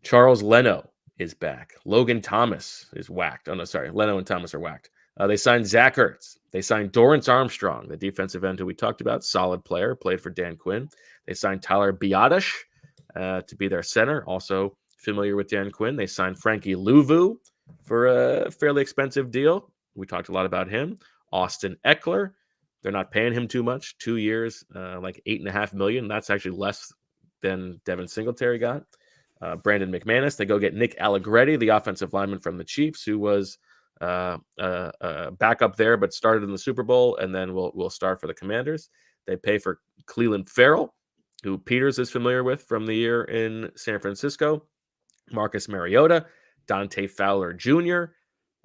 [SPEAKER 1] Charles Leno is back. Logan Thomas is whacked. Oh, no, sorry. Leno and Thomas are whacked. They signed Zach Ertz. They signed Dorrance Armstrong, the defensive end who we talked about, solid player, played for Dan Quinn. They signed Tyler Biadasz to be their center, also familiar with Dan Quinn. They signed Frankie Louvu for a fairly expensive deal. We talked a lot about him. Austin Eckler. They're not paying him too much. 2 years, like $8.5 million. That's actually less than Devin Singletary got. Brandon McManus. They go get Nick Allegretti, the offensive lineman from the Chiefs, who was back up there but started in the Super Bowl and then will start for the Commanders. They pay for Cleveland Farrell, who Peters is familiar with from the year in San Francisco. Marcus Mariota, Dante Fowler Jr.,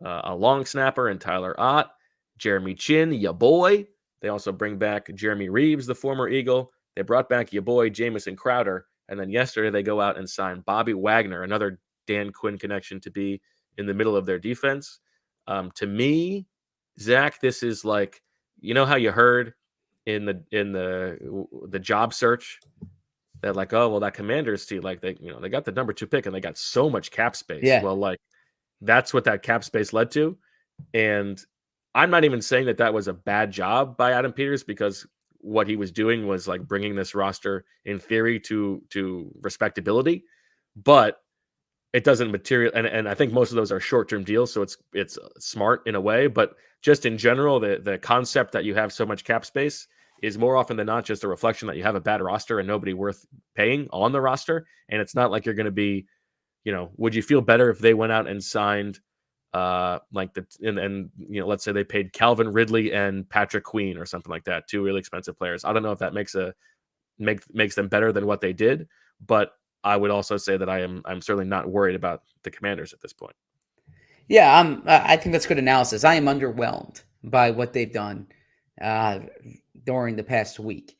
[SPEAKER 1] a long snapper, and Tyler Ott. Jeremy Chin, ya boy. They also bring back Jeremy Reeves, the former Eagle. They brought back ya boy Jamison Crowder. And then yesterday they go out and sign Bobby Wagner, another Dan Quinn connection, to be in the middle of their defense. To me, Zach, this is like, how you heard in the job search that, like, oh, well, that Commanders team, like, they got the number 2 pick and they got so much cap space.
[SPEAKER 2] Yeah.
[SPEAKER 1] Well, like, that's what that cap space led to. And I'm not even saying that was a bad job by Adam Peters, because what he was doing was like bringing this roster in theory to respectability, but it doesn't material. And I think most of those are short-term deals. So it's smart in a way, but just in general, the concept that you have so much cap space is more often than not just a reflection that you have a bad roster and nobody worth paying on the roster. And it's not like you're going to be, would you feel better if they went out and signed let's say they paid Calvin Ridley and Patrick Queen or something like that, 2 really expensive players. I don't know if that makes them better than what they did, but I would also say that I'm certainly not worried about the Commanders at this point.
[SPEAKER 2] Yeah, I think that's good analysis. I am underwhelmed by what they've done during the past week.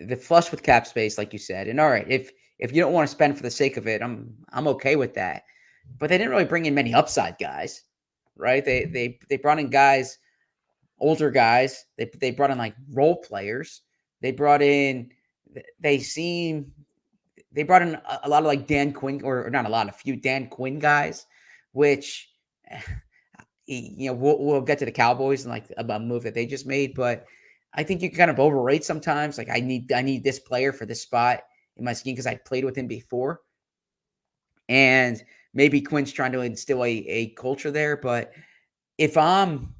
[SPEAKER 2] The flush with cap space, like you said, and all right, if you don't want to spend for the sake of it, I'm okay with that. But they didn't really bring in many upside guys, right? They brought in guys older guys. They brought in like role players. They brought in. They brought in a lot of like Dan Quinn, or not a lot, a few Dan Quinn guys, which we'll get to the Cowboys and like a move that they just made, but I think you can kind of overrate sometimes. Like I need this player for this spot in my scheme because I played with him before, and maybe Quinn's trying to instill a culture there. But if I'm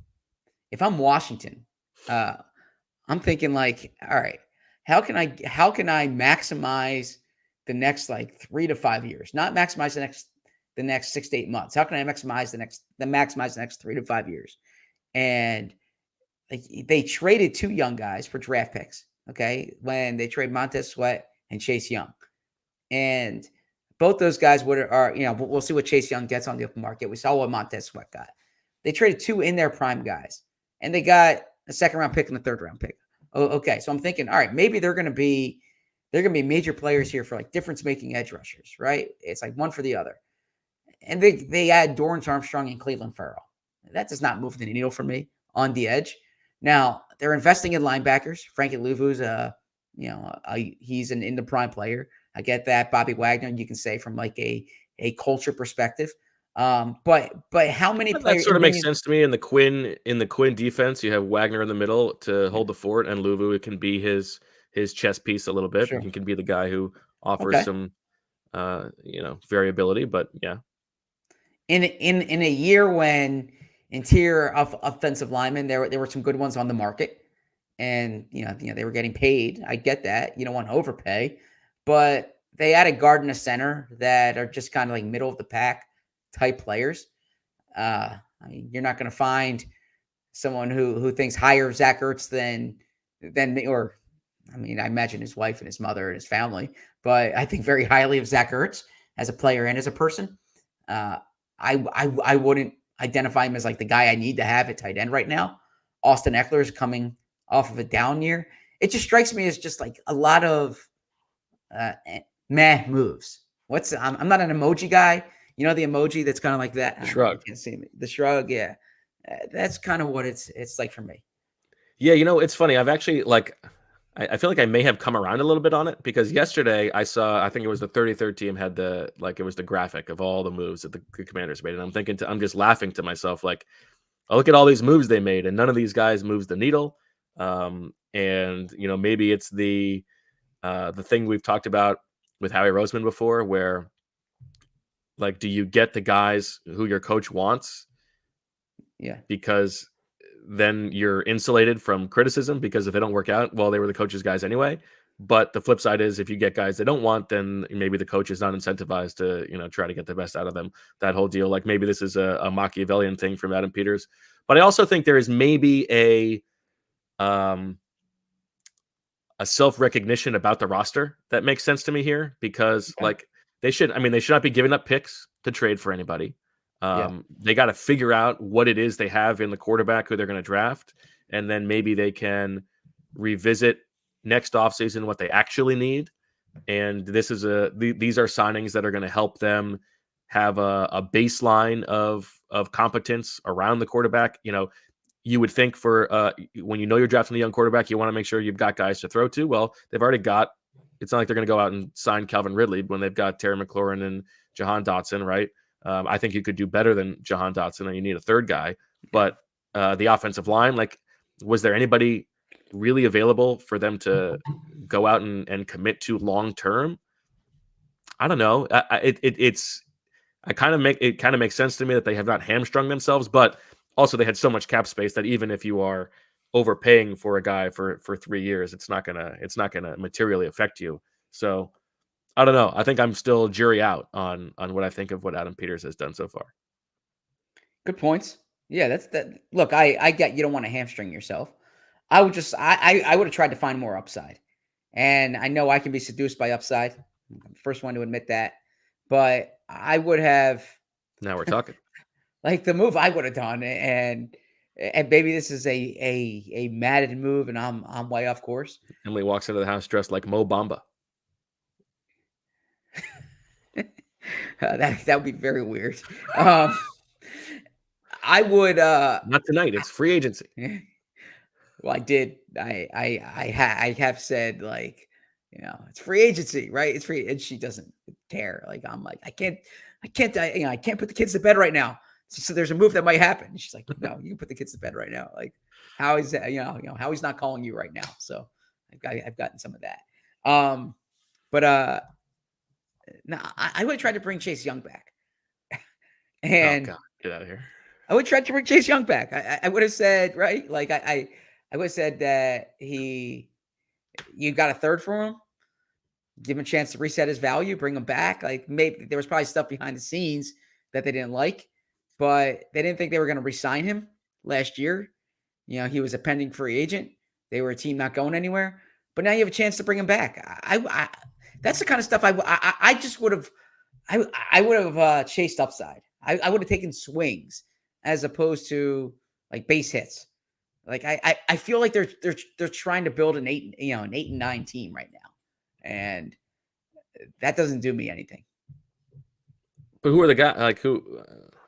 [SPEAKER 2] Washington, I'm thinking like, all right, how can I maximize the next like 3 to 5 years? Not maximize the next 6 to 8 months. How can I maximize the next 3 to 5 years? And like they traded 2 young guys for draft picks. Okay, when they trade Montez Sweat and Chase Young, and both those guys we'll see what Chase Young gets on the open market. We saw what Montez Sweat got. They traded 2 in their prime guys, and they got a second round pick and a third round pick. Oh, okay, so I'm thinking, all right, maybe they're going to be major players here for like difference making edge rushers, right? It's like one for the other, and they add Dorrance Armstrong and Cleveland Farrell. That does not move the needle for me on the edge. Now they're investing in linebackers. Frankie Louvu's he's an in the prime player. I get that. Bobby Wagner, you can say from like a culture perspective. But how many players?
[SPEAKER 1] That sort of makes sense to me. In the Quinn defense, you have Wagner in the middle to hold the fort, and Louvu, it can be his chess piece a little bit.
[SPEAKER 2] Sure.
[SPEAKER 1] He can be the guy who offers some variability. But yeah,
[SPEAKER 2] in a year when interior offensive linemen, there were some good ones on the market, and they were getting paid. I get that. You don't want to overpay, but they added guard and a center that are just kind of like middle of the pack type players. I mean, you're not going to find someone who thinks higher of Zach Ertz than or I mean, I imagine his wife and his mother and his family, but I think very highly of Zach Ertz as a player and as a person. I wouldn't identify him as like the guy I need to have at tight end right now. Austin Eckler is coming off of a down year. It just strikes me as just like a lot of meh moves. I'm not an emoji guy. You know, the emoji that's kind of like that.
[SPEAKER 1] Shrug.
[SPEAKER 2] You can't see me. The shrug, yeah. That's kind of what it's like for me.
[SPEAKER 1] Yeah, it's funny. I've actually I feel like I may have come around a little bit on it because yesterday I think it was the 33rd team had it was the graphic of all the moves that the Commanders made, and I'm just laughing to myself like, oh, look at all these moves they made, and none of these guys moves the needle. And maybe it's the thing we've talked about with Howie Roseman before, where like, do you get the guys who your coach wants?
[SPEAKER 2] Yeah,
[SPEAKER 1] because then you're insulated from criticism, because if they don't work out, well, they were the coach's guys anyway. But the flip side is if you get guys they don't want, then maybe the coach is not incentivized to, try to get the best out of them. That whole deal. Like maybe this is a Machiavellian thing from Adam Peters. But I also think there is maybe a self-recognition about the roster that makes sense to me here, because like they should not be giving up picks to trade for anybody. They got to figure out what it is they have in the quarterback who they're going to draft, and then maybe they can revisit next offseason what they actually need. And these are signings that are going to help them have a baseline of competence around the quarterback. You would think for when you're drafting a young quarterback, you want to make sure you've got guys to throw to. Well, they've already got. It's not like they're going to go out and sign Calvin Ridley when they've got Terry McLaurin and Jahan Dotson, right? I think you could do better than Jahan Dotson, and you need a third guy. But the offensive line, like, was there anybody really available for them to go out and commit to long term? I don't know. It kind of makes sense to me that they have not hamstrung themselves, but also they had so much cap space that even if you are overpaying for a guy for 3 years, it's not gonna materially affect you. So I don't know. I think I'm still jury out on what I think of what Adam Peters has done so far.
[SPEAKER 2] Good points. Yeah, that's that. Look, I get you don't want to hamstring yourself. I would have tried to find more upside, and I know I can be seduced by upside. I'm the first one to admit that, but I would have.
[SPEAKER 1] Now we're talking.
[SPEAKER 2] Like the move I would have done, and maybe this is a Madden move, and I'm way off course.
[SPEAKER 1] Emily walks into the house dressed like Mo Bamba.
[SPEAKER 2] That would be very weird. I would
[SPEAKER 1] Not tonight. It's free agency.
[SPEAKER 2] Well, I did. I have said, like, it's free agency, right? It's free, and she doesn't care. Like, I'm like, I can't put the kids to bed right now. So there's a move that might happen. And she's like, no, you can put the kids to bed right now. Like, how is that? How he's not calling you right now. So I've gotten some of that. But no, I would have tried to bring Chase Young back,
[SPEAKER 1] Oh
[SPEAKER 2] and
[SPEAKER 1] God, get out of here.
[SPEAKER 2] I would try to bring Chase Young back. I would have said, right, like I would have said that you got a third for him, give him a chance to reset his value, bring him back. Like, maybe there was probably stuff behind the scenes that they didn't like, but they didn't think they were going to re-sign him last year. He was a pending free agent. They were a team not going anywhere, but now you have a chance to bring him back. That's the kind of stuff I just would have. I would have chased upside. I would have taken swings as opposed to like base hits. Like, I feel like they're trying to build an 8-9 team right now, and that doesn't do me anything.
[SPEAKER 1] But who are the guys? Like, who?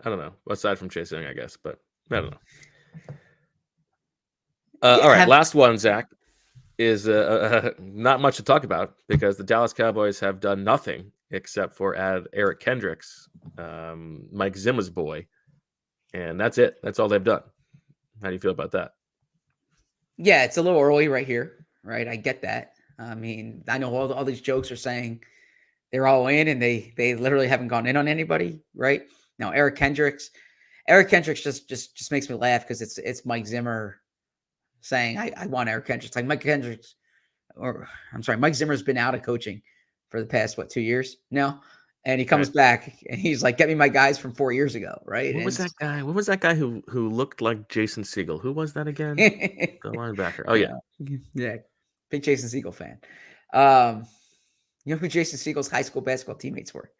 [SPEAKER 1] I don't know. Aside from Chase Young, I guess, but I don't know. All right, last one, Zach, is not much to talk about because the Dallas Cowboys have done nothing except for add Eric Kendricks, Mike Zimmer's boy, and that's it. That's all they've done. How do you feel about that?
[SPEAKER 2] Yeah, it's a little early right here, right? I get that. I mean, I know all these jokes are saying they're all in, and they literally haven't gone in on anybody, right? Now, Eric Kendricks just makes me laugh because it's Mike Zimmer saying I want Eric Kendricks. Like, Mike Zimmer's been out of coaching for the past 2 years now, and he comes back and he's like, "Get me my guys from 4 years ago," right?
[SPEAKER 1] What was that guy? What was that guy who looked like Jason Segel? Who was that again? The linebacker. Oh yeah,
[SPEAKER 2] big Jason Segel fan. You know who Jason Segel's high school basketball teammates were?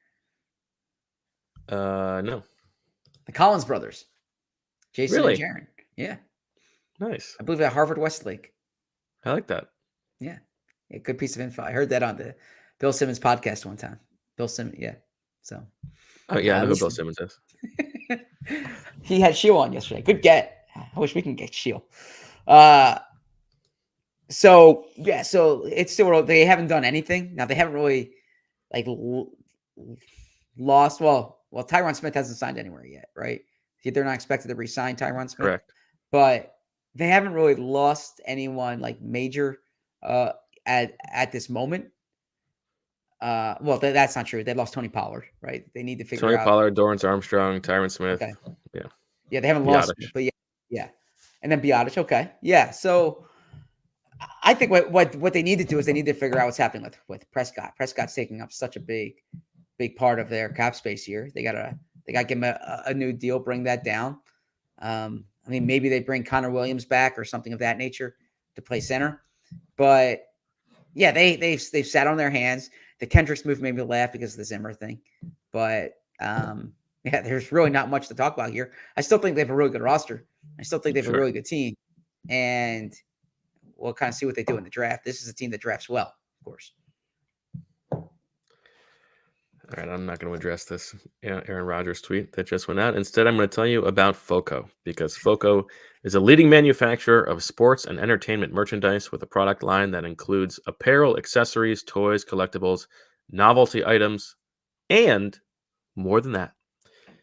[SPEAKER 1] No.
[SPEAKER 2] The Collins brothers, Jason
[SPEAKER 1] Really?
[SPEAKER 2] and Jaron. Yeah,
[SPEAKER 1] Nice.
[SPEAKER 2] I believe at Harvard Westlake.
[SPEAKER 1] I like that.
[SPEAKER 2] Yeah, good piece of info. I heard that on the Bill Simmons podcast one time. Bill Simmons, yeah. So.
[SPEAKER 1] Oh yeah, I know who Bill Simmons is.
[SPEAKER 2] He had Shield on yesterday. Good get. I wish we can get Shield. So it's still, they haven't done anything. Now, they haven't really lost. Well, Tyron Smith hasn't signed anywhere yet, right? They're not expected to re-sign Tyron Smith.
[SPEAKER 1] Correct.
[SPEAKER 2] But they haven't really lost anyone like major at this moment. Well, that's not true. They lost Tony Pollard, right? They need to figure out
[SPEAKER 1] Tony Pollard, Dorrance Armstrong, Tyron Smith. Okay.
[SPEAKER 2] Yeah, they haven't lost, but yeah. And then Biotic, okay. Yeah, so I think what they need to do is they need to figure out what's happening with Prescott. Prescott's taking up such a big part of their cap space here. They gotta give him a new deal, bring that down. I mean, maybe they bring Connor Williams back or something of that nature to play center. But yeah, they've sat on their hands. The Kendricks move made me laugh because of the Zimmer thing. But yeah, there's really not much to talk about here. I still think they have a really good roster. I still think they have a really good team. And we'll kind of see what they do in the draft. This is a team that drafts well, of course.
[SPEAKER 1] All right, I'm not going to address this Aaron Rodgers tweet that just went out. Instead, I'm going to tell you about FOCO, because FOCO is a leading manufacturer of sports and entertainment merchandise with a product line that includes apparel, accessories, toys, collectibles, novelty items, and more than that.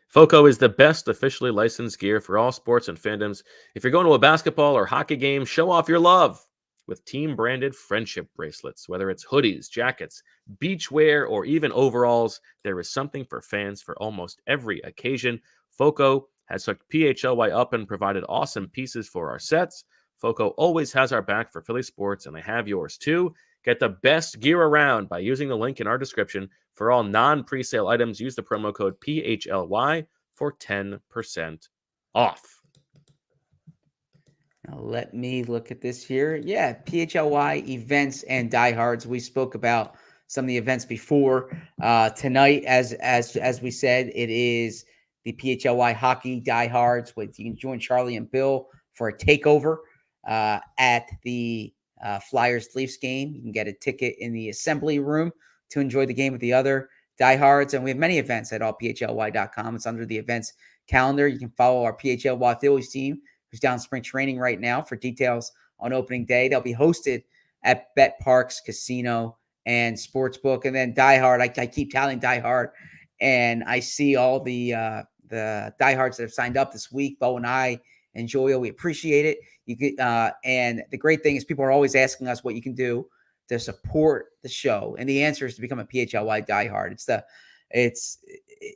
[SPEAKER 1] FOCO is the best officially licensed gear for all sports and fandoms. If you're going to a basketball or hockey game, show off your love with team-branded friendship bracelets. Whether it's hoodies, jackets, beachwear, or even overalls, there is something for fans for almost every occasion. FOCO has hooked PHLY up and provided awesome pieces for our sets. FOCO always has our back for Philly sports, and they have yours too. Get the best gear around by using the link in our description. For all non-presale items, use the promo code PHLY for 10% off.
[SPEAKER 2] Now let me look at this here. Yeah, PHLY events and diehards. We spoke about some of the events before. Tonight, as we said, it is the PHLY hockey diehards. You can join Charlie and Bill for a takeover at the Flyers Leafs game. You can get a ticket in the assembly room to enjoy the game with the other diehards. And we have many events at allphly.com. It's under the events calendar. You can follow our PHLY Phillies team who's down spring training right now, for details on opening day. They'll be hosted at Bet Parks Casino and Sportsbook. And then Die Hard, I keep tallying Die Hard, and I see all the diehards that have signed up this week. Bo and I and Joya, we appreciate it. You could, and the great thing is people are always asking us what you can do to support the show, and the answer is to become a PHLY diehard. It's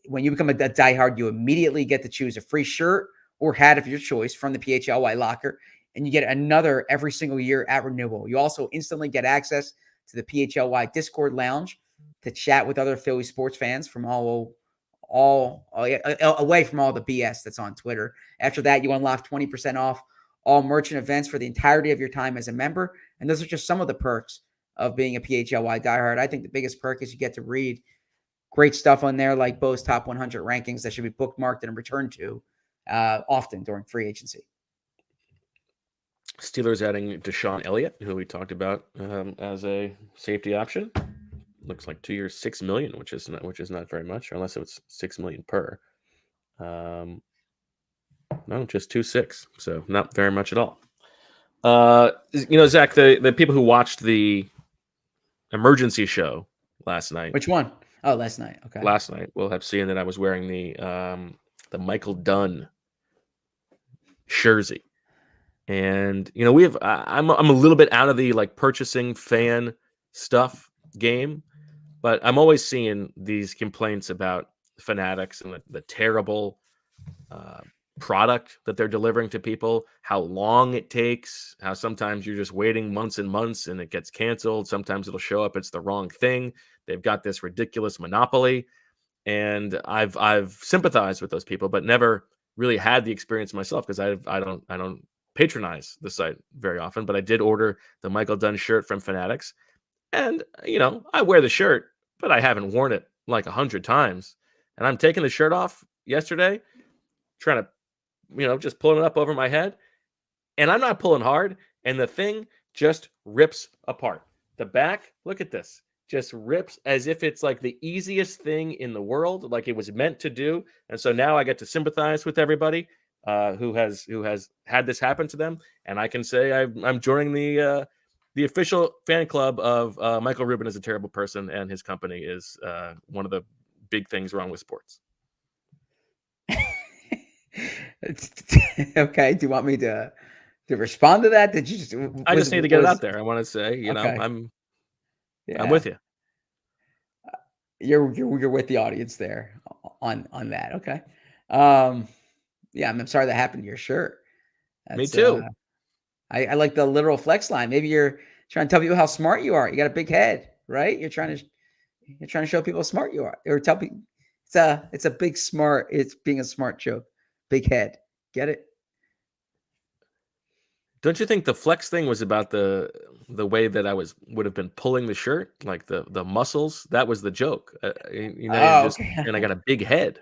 [SPEAKER 2] when you become a diehard, you immediately get to choose a free shirt or hat of your choice from the PHLY locker, and you get another every single year at renewal. You also instantly get access to the PHLY Discord lounge to chat with other Philly sports fans from all away from all the BS that's on Twitter. After that, you unlock 20% off all merchant events for the entirety of your time as a member. And those are just some of the perks of being a PHLY diehard. I think the biggest perk is you get to read great stuff on there, like Bo's top 100 rankings that should be bookmarked and returned to often during free agency.
[SPEAKER 1] Steelers adding Deshaun Elliott, who we talked about as a safety option. Looks like 2 years, $6 million, which is not very much, unless it was $6 million per. No, just 2.6, so not very much at all. Zach, the people who watched the emergency show last night.
[SPEAKER 2] Which one? Oh, last night. Okay.
[SPEAKER 1] Last night, will have seen that I was wearing the Michael Dunn jersey, and I'm a little bit out of the like purchasing fan stuff game, but I'm always seeing these complaints about Fanatics and the terrible product that they're delivering to people, how long it takes, how sometimes you're just waiting months and months and it gets canceled. Sometimes it'll show up, it's the wrong thing. They've got this ridiculous monopoly, and I've sympathized with those people, but never really had the experience myself because I don't patronize the site very often. But I did order the Michael Dunn shirt from Fanatics, and I wear the shirt, but I haven't worn it like 100 times. And I'm taking the shirt off yesterday, trying to just pulling it up over my head, and I'm not pulling hard, and the thing just rips apart. The back, look at this, just rips as if it's like the easiest thing in the world, like it was meant to do. And so now I get to sympathize with everybody who has had this happen to them, and I can say I'm joining the official fan club of Michael Rubin is a terrible person, and his company is one of the big things wrong with sports.
[SPEAKER 2] Okay. Do you want me to respond to that? Did you just?
[SPEAKER 1] I just need to get it out there. I want to say,
[SPEAKER 2] okay.
[SPEAKER 1] I'm with you.
[SPEAKER 2] You're with the audience there on that. Okay. Yeah, I'm sorry that happened to your shirt.
[SPEAKER 1] Me too.
[SPEAKER 2] I like the literal flex line. Maybe you're trying to tell people how smart you are. You got a big head, right? You're trying to show people how smart you are, or tell people it's a big smart. It's being a smart joke. Big head. Get it?
[SPEAKER 1] Don't you think the flex thing was about the way that I would have been pulling the shirt, like the muscles? That was the joke. Okay. And I got a big head.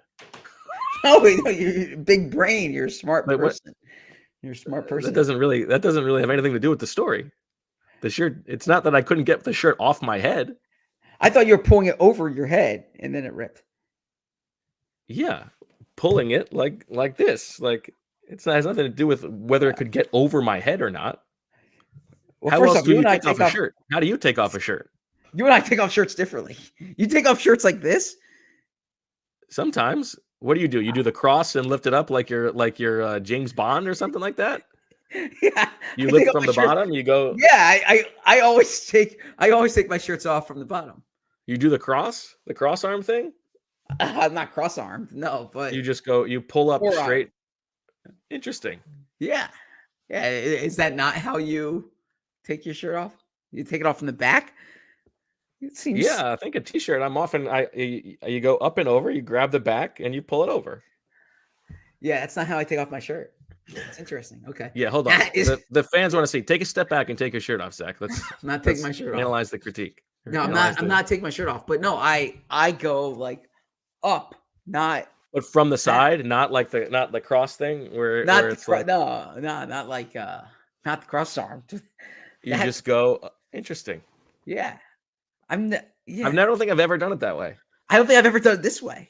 [SPEAKER 2] Oh, you big brain. You're a smart person. You're a smart person.
[SPEAKER 1] That doesn't really have anything to do with the story. The shirt. It's not that I couldn't get the shirt off my head.
[SPEAKER 2] I thought you were pulling it over your head and then it ripped.
[SPEAKER 1] Yeah. Pulling it like this, like it has nothing to do with whether it could get over my head or not.
[SPEAKER 2] Well,
[SPEAKER 1] how else do you take off a shirt? How do you take off a shirt?
[SPEAKER 2] You and I take off shirts differently. You take off shirts like this.
[SPEAKER 1] Sometimes. What do? You do the cross and lift it up like you're James Baun or something like that.
[SPEAKER 2] Yeah.
[SPEAKER 1] You lift from the bottom. You go.
[SPEAKER 2] Yeah, I always take my shirts off from the bottom.
[SPEAKER 1] You do the cross arm thing.
[SPEAKER 2] I'm not cross-armed, no, but
[SPEAKER 1] you just go. You pull up straight. Interesting.
[SPEAKER 2] Yeah. Is that not how you take your shirt off? You take it off from the back. It seems.
[SPEAKER 1] Yeah, I think a t-shirt. I'm often. You go up and over. You grab the back and you pull it over.
[SPEAKER 2] Yeah, that's not how I take off my shirt. It's interesting. Okay.
[SPEAKER 1] Yeah, hold on. The fans want to see. Take a step back and take your shirt off, Zach.
[SPEAKER 2] I'm not taking my shirt off.
[SPEAKER 1] Analyze the critique.
[SPEAKER 2] No, I'm not taking my shirt off. But no, I go like up, not.
[SPEAKER 1] But from the side, not the cross thing where it's like
[SPEAKER 2] not like not the cross arm.
[SPEAKER 1] You just go. Interesting.
[SPEAKER 2] Yeah. I
[SPEAKER 1] don't think I've ever done it that way.
[SPEAKER 2] I don't think I've ever done it this way.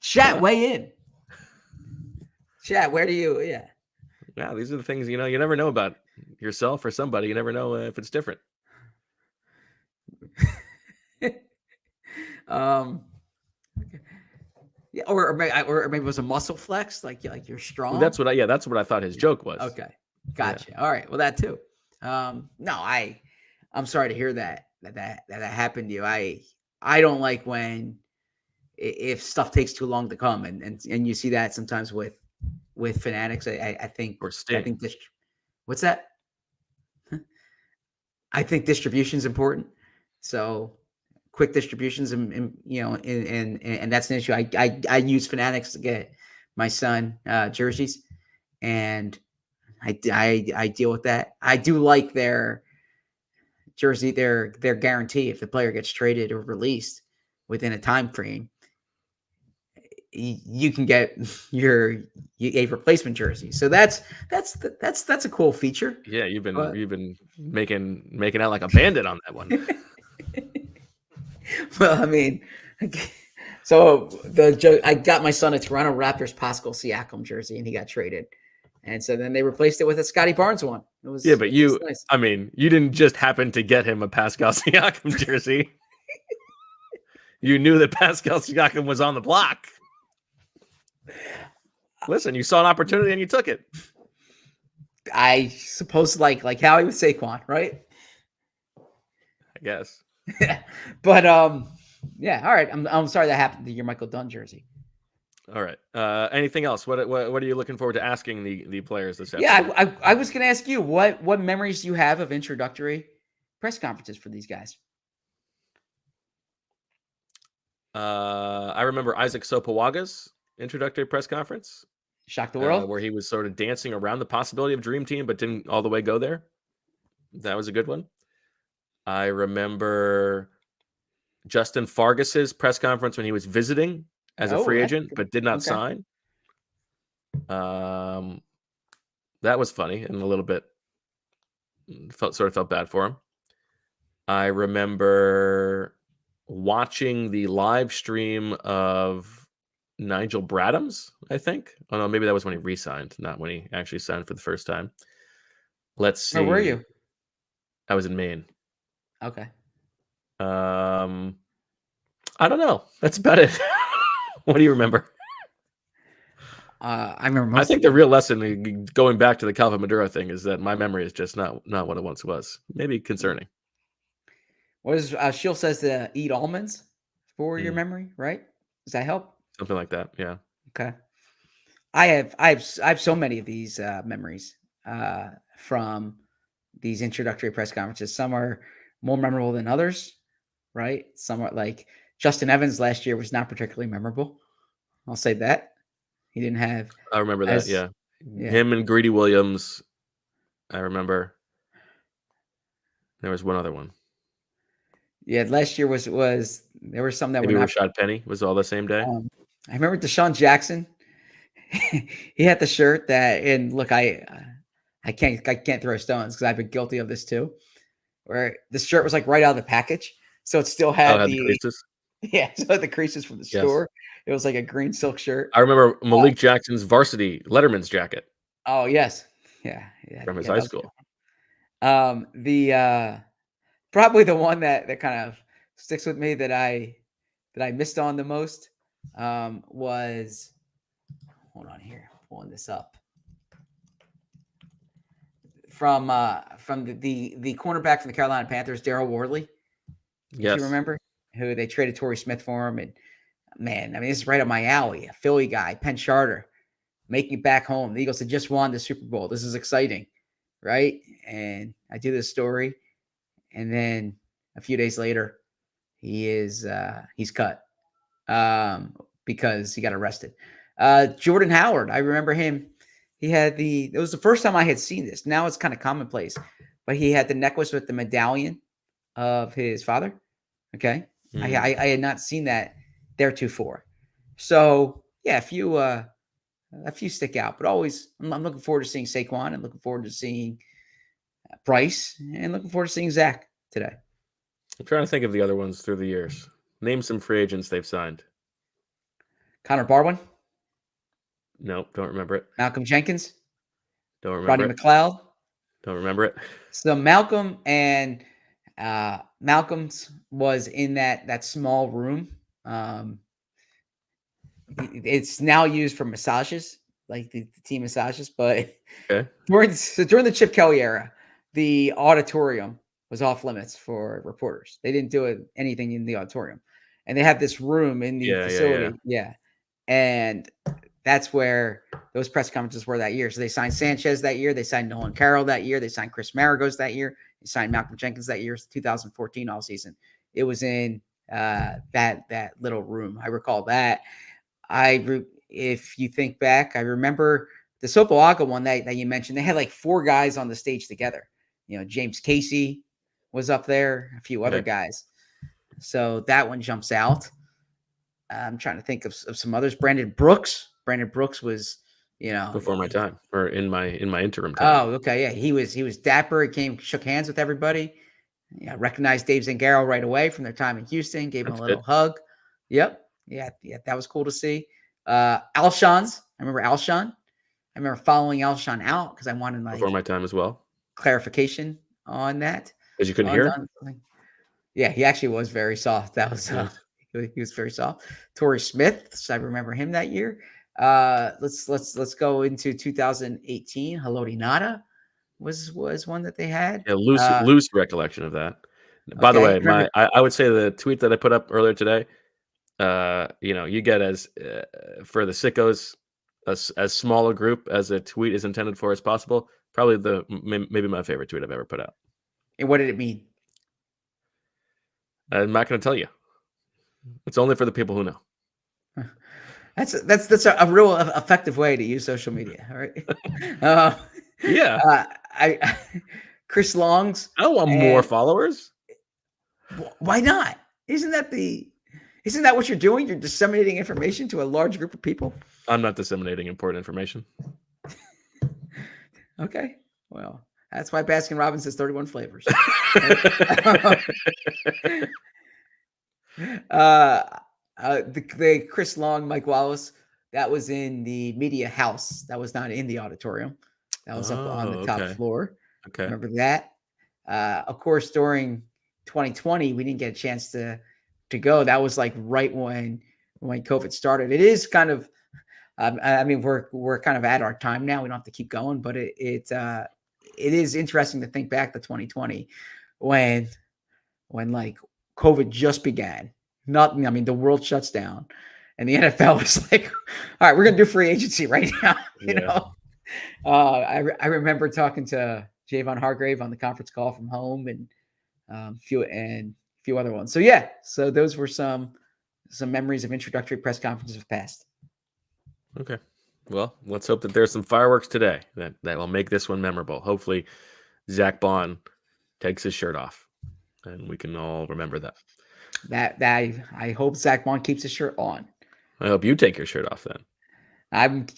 [SPEAKER 2] Chat, weigh in. Chat, where do you? Yeah.
[SPEAKER 1] Yeah, these are the things, you never know about yourself or somebody. You never know if it's different.
[SPEAKER 2] um, yeah, or maybe it was a muscle flex, like you're
[SPEAKER 1] Well,
[SPEAKER 2] strong.
[SPEAKER 1] that's what I thought his joke was.
[SPEAKER 2] Okay,
[SPEAKER 1] Yeah.
[SPEAKER 2] gotcha. All right, well that too. No, I'm sorry to hear that happened to you. I don't like when if stuff takes too long to come, and you see that sometimes with Fanatics. I think
[SPEAKER 1] Or
[SPEAKER 2] I
[SPEAKER 1] Sting.
[SPEAKER 2] think this. What's that? I think distribution is important. So quick distributions, and that's an issue. I use Fanatics to get my son jerseys, and I deal with that. I do like their jersey, their guarantee if the player gets traded or released within a time frame, you can get a replacement jersey. So that's a cool feature.
[SPEAKER 1] Yeah, you've
[SPEAKER 2] But
[SPEAKER 1] been making out like a bandit on that one.
[SPEAKER 2] well, I mean, so the joke, I got my son a Toronto Raptors Pascal Siakam jersey, and he got traded, and so then they replaced it with a Scotty Barnes one.
[SPEAKER 1] Yeah, but
[SPEAKER 2] it was nice.
[SPEAKER 1] I mean, you didn't just happen to get him a Pascal Siakam jersey. You knew that Pascal Siakam was on the block. Listen, you saw an opportunity and you took it.
[SPEAKER 2] I suppose like Howie with Saquon, right?
[SPEAKER 1] I guess.
[SPEAKER 2] But yeah. All right. I'm sorry that happened to your Michael Dunn jersey.
[SPEAKER 1] All right. Anything else? What are you looking forward to asking the players this episode?
[SPEAKER 2] Yeah, I was going to ask you what memories do you have of introductory press conferences for these guys?
[SPEAKER 1] I remember Isaac Sopawaga's introductory press conference.
[SPEAKER 2] Shock the world,
[SPEAKER 1] where he was sort of dancing around the possibility of Dream Team, but didn't all the way go there. That was a good one. I remember Justin Fargas's press conference when he was visiting as a free agent, but did not sign. That was funny and a little bit felt bad for him. I remember watching the live stream of Nigel Bradham's, I think. Oh no, maybe that was when he re-signed, not when he actually signed for the first time. Let's see.
[SPEAKER 2] Where were you?
[SPEAKER 1] I was in Maine.
[SPEAKER 2] Okay.
[SPEAKER 1] I don't know. That's about it. What do you remember?
[SPEAKER 2] I remember.
[SPEAKER 1] I think the real lesson, going back to the Calvin Maduro thing, is that my memory is just not what it once was. Maybe concerning.
[SPEAKER 2] What is Shield says to eat almonds for your memory, right? Does that help?
[SPEAKER 1] Something like that, yeah.
[SPEAKER 2] Okay. I have so many of these memories from these introductory press conferences. Some are more memorable than others, right? Some are like Justin Evans last year was not particularly memorable. I'll say that. He didn't have.
[SPEAKER 1] I remember that, yeah. Him and Greedy Williams, I remember. There was one other one.
[SPEAKER 2] Yeah, last year was there were some that
[SPEAKER 1] maybe
[SPEAKER 2] were not.
[SPEAKER 1] Rashad Penny was all the same day.
[SPEAKER 2] I remember Deshaun Jackson. He had the shirt that, and look, I can't throw stones because I've been guilty of this too. Where the shirt was like right out of the package, so it still had
[SPEAKER 1] the creases.
[SPEAKER 2] Yeah, so the creases from the store. It was like a green silk shirt.
[SPEAKER 1] I rember Malik Jackson's varsity Letterman's jacket.
[SPEAKER 2] Oh yes, yeah,
[SPEAKER 1] from his high school.
[SPEAKER 2] The probably the one that kind of sticks with me that I missed on the most was, hold on here, pulling this up, from the cornerback from the Carolina Panthers, Daryl Worley. If you remember, who they traded Torrey Smith for him. And man, I mean, this is right up my alley. A Philly guy, Penn Charter, making it back home. The Eagles had just won the Super Bowl. This is exciting, right? And I do this story, and then a few days later, he's cut because he got arrested. Jordan Howard, I remember him. He had it was the first time I had seen this. Now it's kind of commonplace, but he had the necklace with the medallion of his father. Okay. I had not seen that theretofore. So yeah, a few stick out, but always I'm looking forward to seeing Saquon and looking forward to seeing Bryce and looking forward to seeing Zack today.
[SPEAKER 1] I'm trying to think of the other ones through the years. Name some free agents they've signed.
[SPEAKER 2] Connor Barwin.
[SPEAKER 1] Nope, don't remember it.
[SPEAKER 2] Malcolm Jenkins.
[SPEAKER 1] Don't
[SPEAKER 2] Rodney
[SPEAKER 1] remember it.
[SPEAKER 2] McLeod.
[SPEAKER 1] Don't remember it.
[SPEAKER 2] So Malcolm and Malcolm's was in that small room. It's now used for massages, like the team massages. But
[SPEAKER 1] Okay.
[SPEAKER 2] during the Chip Kelly era, the auditorium was off limits for reporters. They didn't do anything in the auditorium, and they had this room in the facility. Yeah, and that's where those press conferences were that year. So they signed Sanchez that year. They signed Nolan Carroll that year. They signed Chris Maragos that year. They signed Malcolm Jenkins that year, 2014 all season. It was in that little room. I recall that. If you think back, I remember the Sopoaga one that you mentioned. They had like 4 guys on the stage together. You know, James Casey was up there, a few other guys. So that one jumps out. I'm trying to think of some others. Brandon Brooks was,
[SPEAKER 1] before my time, or in my interim time.
[SPEAKER 2] Oh, okay. Yeah. He was dapper. He shook hands with everybody. Yeah. Recognized Dave Zangaro right away from their time in Houston, gave him a little hug. Yep. Yeah. That was cool to see. Alshon's. I remember Alshon. I remember following Alshon out because I wanted
[SPEAKER 1] Before my time as well.
[SPEAKER 2] Clarification on that.
[SPEAKER 1] Because you couldn't hear?
[SPEAKER 2] Yeah, he actually was very soft. That was he was very soft. Torrey Smith, so I remember him that year. Let's go into 2018. Haloti Ngata was one that they had.
[SPEAKER 1] Yeah, loose recollection of that. By the way, I would say the tweet that I put up earlier today, you get as for the sickos as small a group as a tweet is intended for as possible. Probably maybe my favorite tweet I've ever put out.
[SPEAKER 2] And what did it mean?
[SPEAKER 1] I'm not going to tell you. It's only for the people who know.
[SPEAKER 2] That's a real effective way to use social media. All right.
[SPEAKER 1] Yeah.
[SPEAKER 2] Chris Long's.
[SPEAKER 1] I don't want more followers.
[SPEAKER 2] Why not? Isn't that what you're doing? You're disseminating information to a large group of people.
[SPEAKER 1] I'm not disseminating important information.
[SPEAKER 2] Okay. Well, that's why Baskin Robbins has 31 flavors. The Chris Long, Mike Wallace, that was in the media house. That was not in the auditorium. That was up on the top floor.
[SPEAKER 1] Okay.
[SPEAKER 2] Remember that? Of course, during 2020, we didn't get a chance to go. That was like right when COVID started. It is kind of, we're kind of at our time now. We don't have to keep going, but it is interesting to think back to 2020 when like COVID just began. The world shuts down and the NFL is like, all right, we're going to do free agency right now. You know? I remember talking to Javon Hargrave on the conference call from home and a few other ones. So those were some memories of introductory press conferences of past.
[SPEAKER 1] Okay. Well, let's hope that there's some fireworks today that will make this one memorable. Hopefully Zack Baun takes his shirt off and we can all remember that.
[SPEAKER 2] I hope Zack Baun keeps his shirt on.
[SPEAKER 1] I hope you take your shirt off then.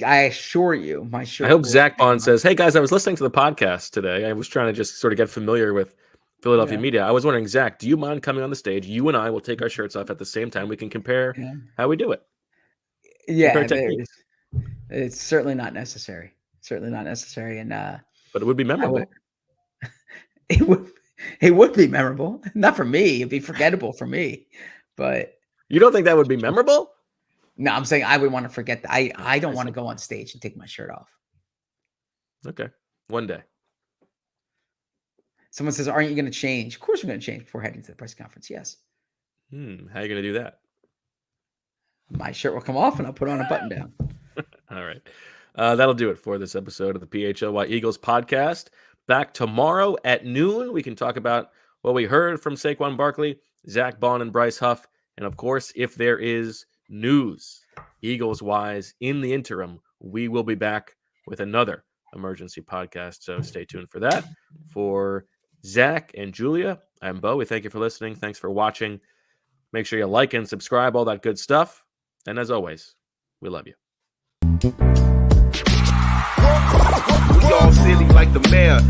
[SPEAKER 2] I assure you, my shirt.
[SPEAKER 1] I hope Zack Baun says, "Hey guys, I was listening to the podcast today. I was trying to just sort of get familiar with Philadelphia media. I was wondering, Zack, do you mind coming on the stage? You and I will take our shirts off at the same time. We can compare how we do it."
[SPEAKER 2] Yeah, it's certainly not necessary. Certainly not necessary, and
[SPEAKER 1] but it would be memorable.
[SPEAKER 2] It would be memorable. Not for me. It'd be forgettable for me. But
[SPEAKER 1] you don't think that would be memorable?
[SPEAKER 2] No, I'm saying I would want to forget that. I don't want to go on stage and take my shirt off.
[SPEAKER 1] Okay. One day.
[SPEAKER 2] Someone says, aren't you going to change? Of course we're going to change before heading to the press conference. Yes.
[SPEAKER 1] How are you going to do that?
[SPEAKER 2] My shirt will come off and I'll put on a button down.
[SPEAKER 1] All right. That'll do it for this episode of the PHLY Eagles podcast. Back tomorrow at noon. We can talk about what we heard from Saquon Barkley, Zack Baun, and Bryce Huff. And of course, if there is news, Eagles-wise, in the interim, we will be back with another emergency podcast. So stay tuned for that. For Zack and Julia, I'm Bo. We thank you for listening. Thanks for watching. Make sure you like and subscribe, all that good stuff. And as always, we love you.
[SPEAKER 3] We all silly like the mayor.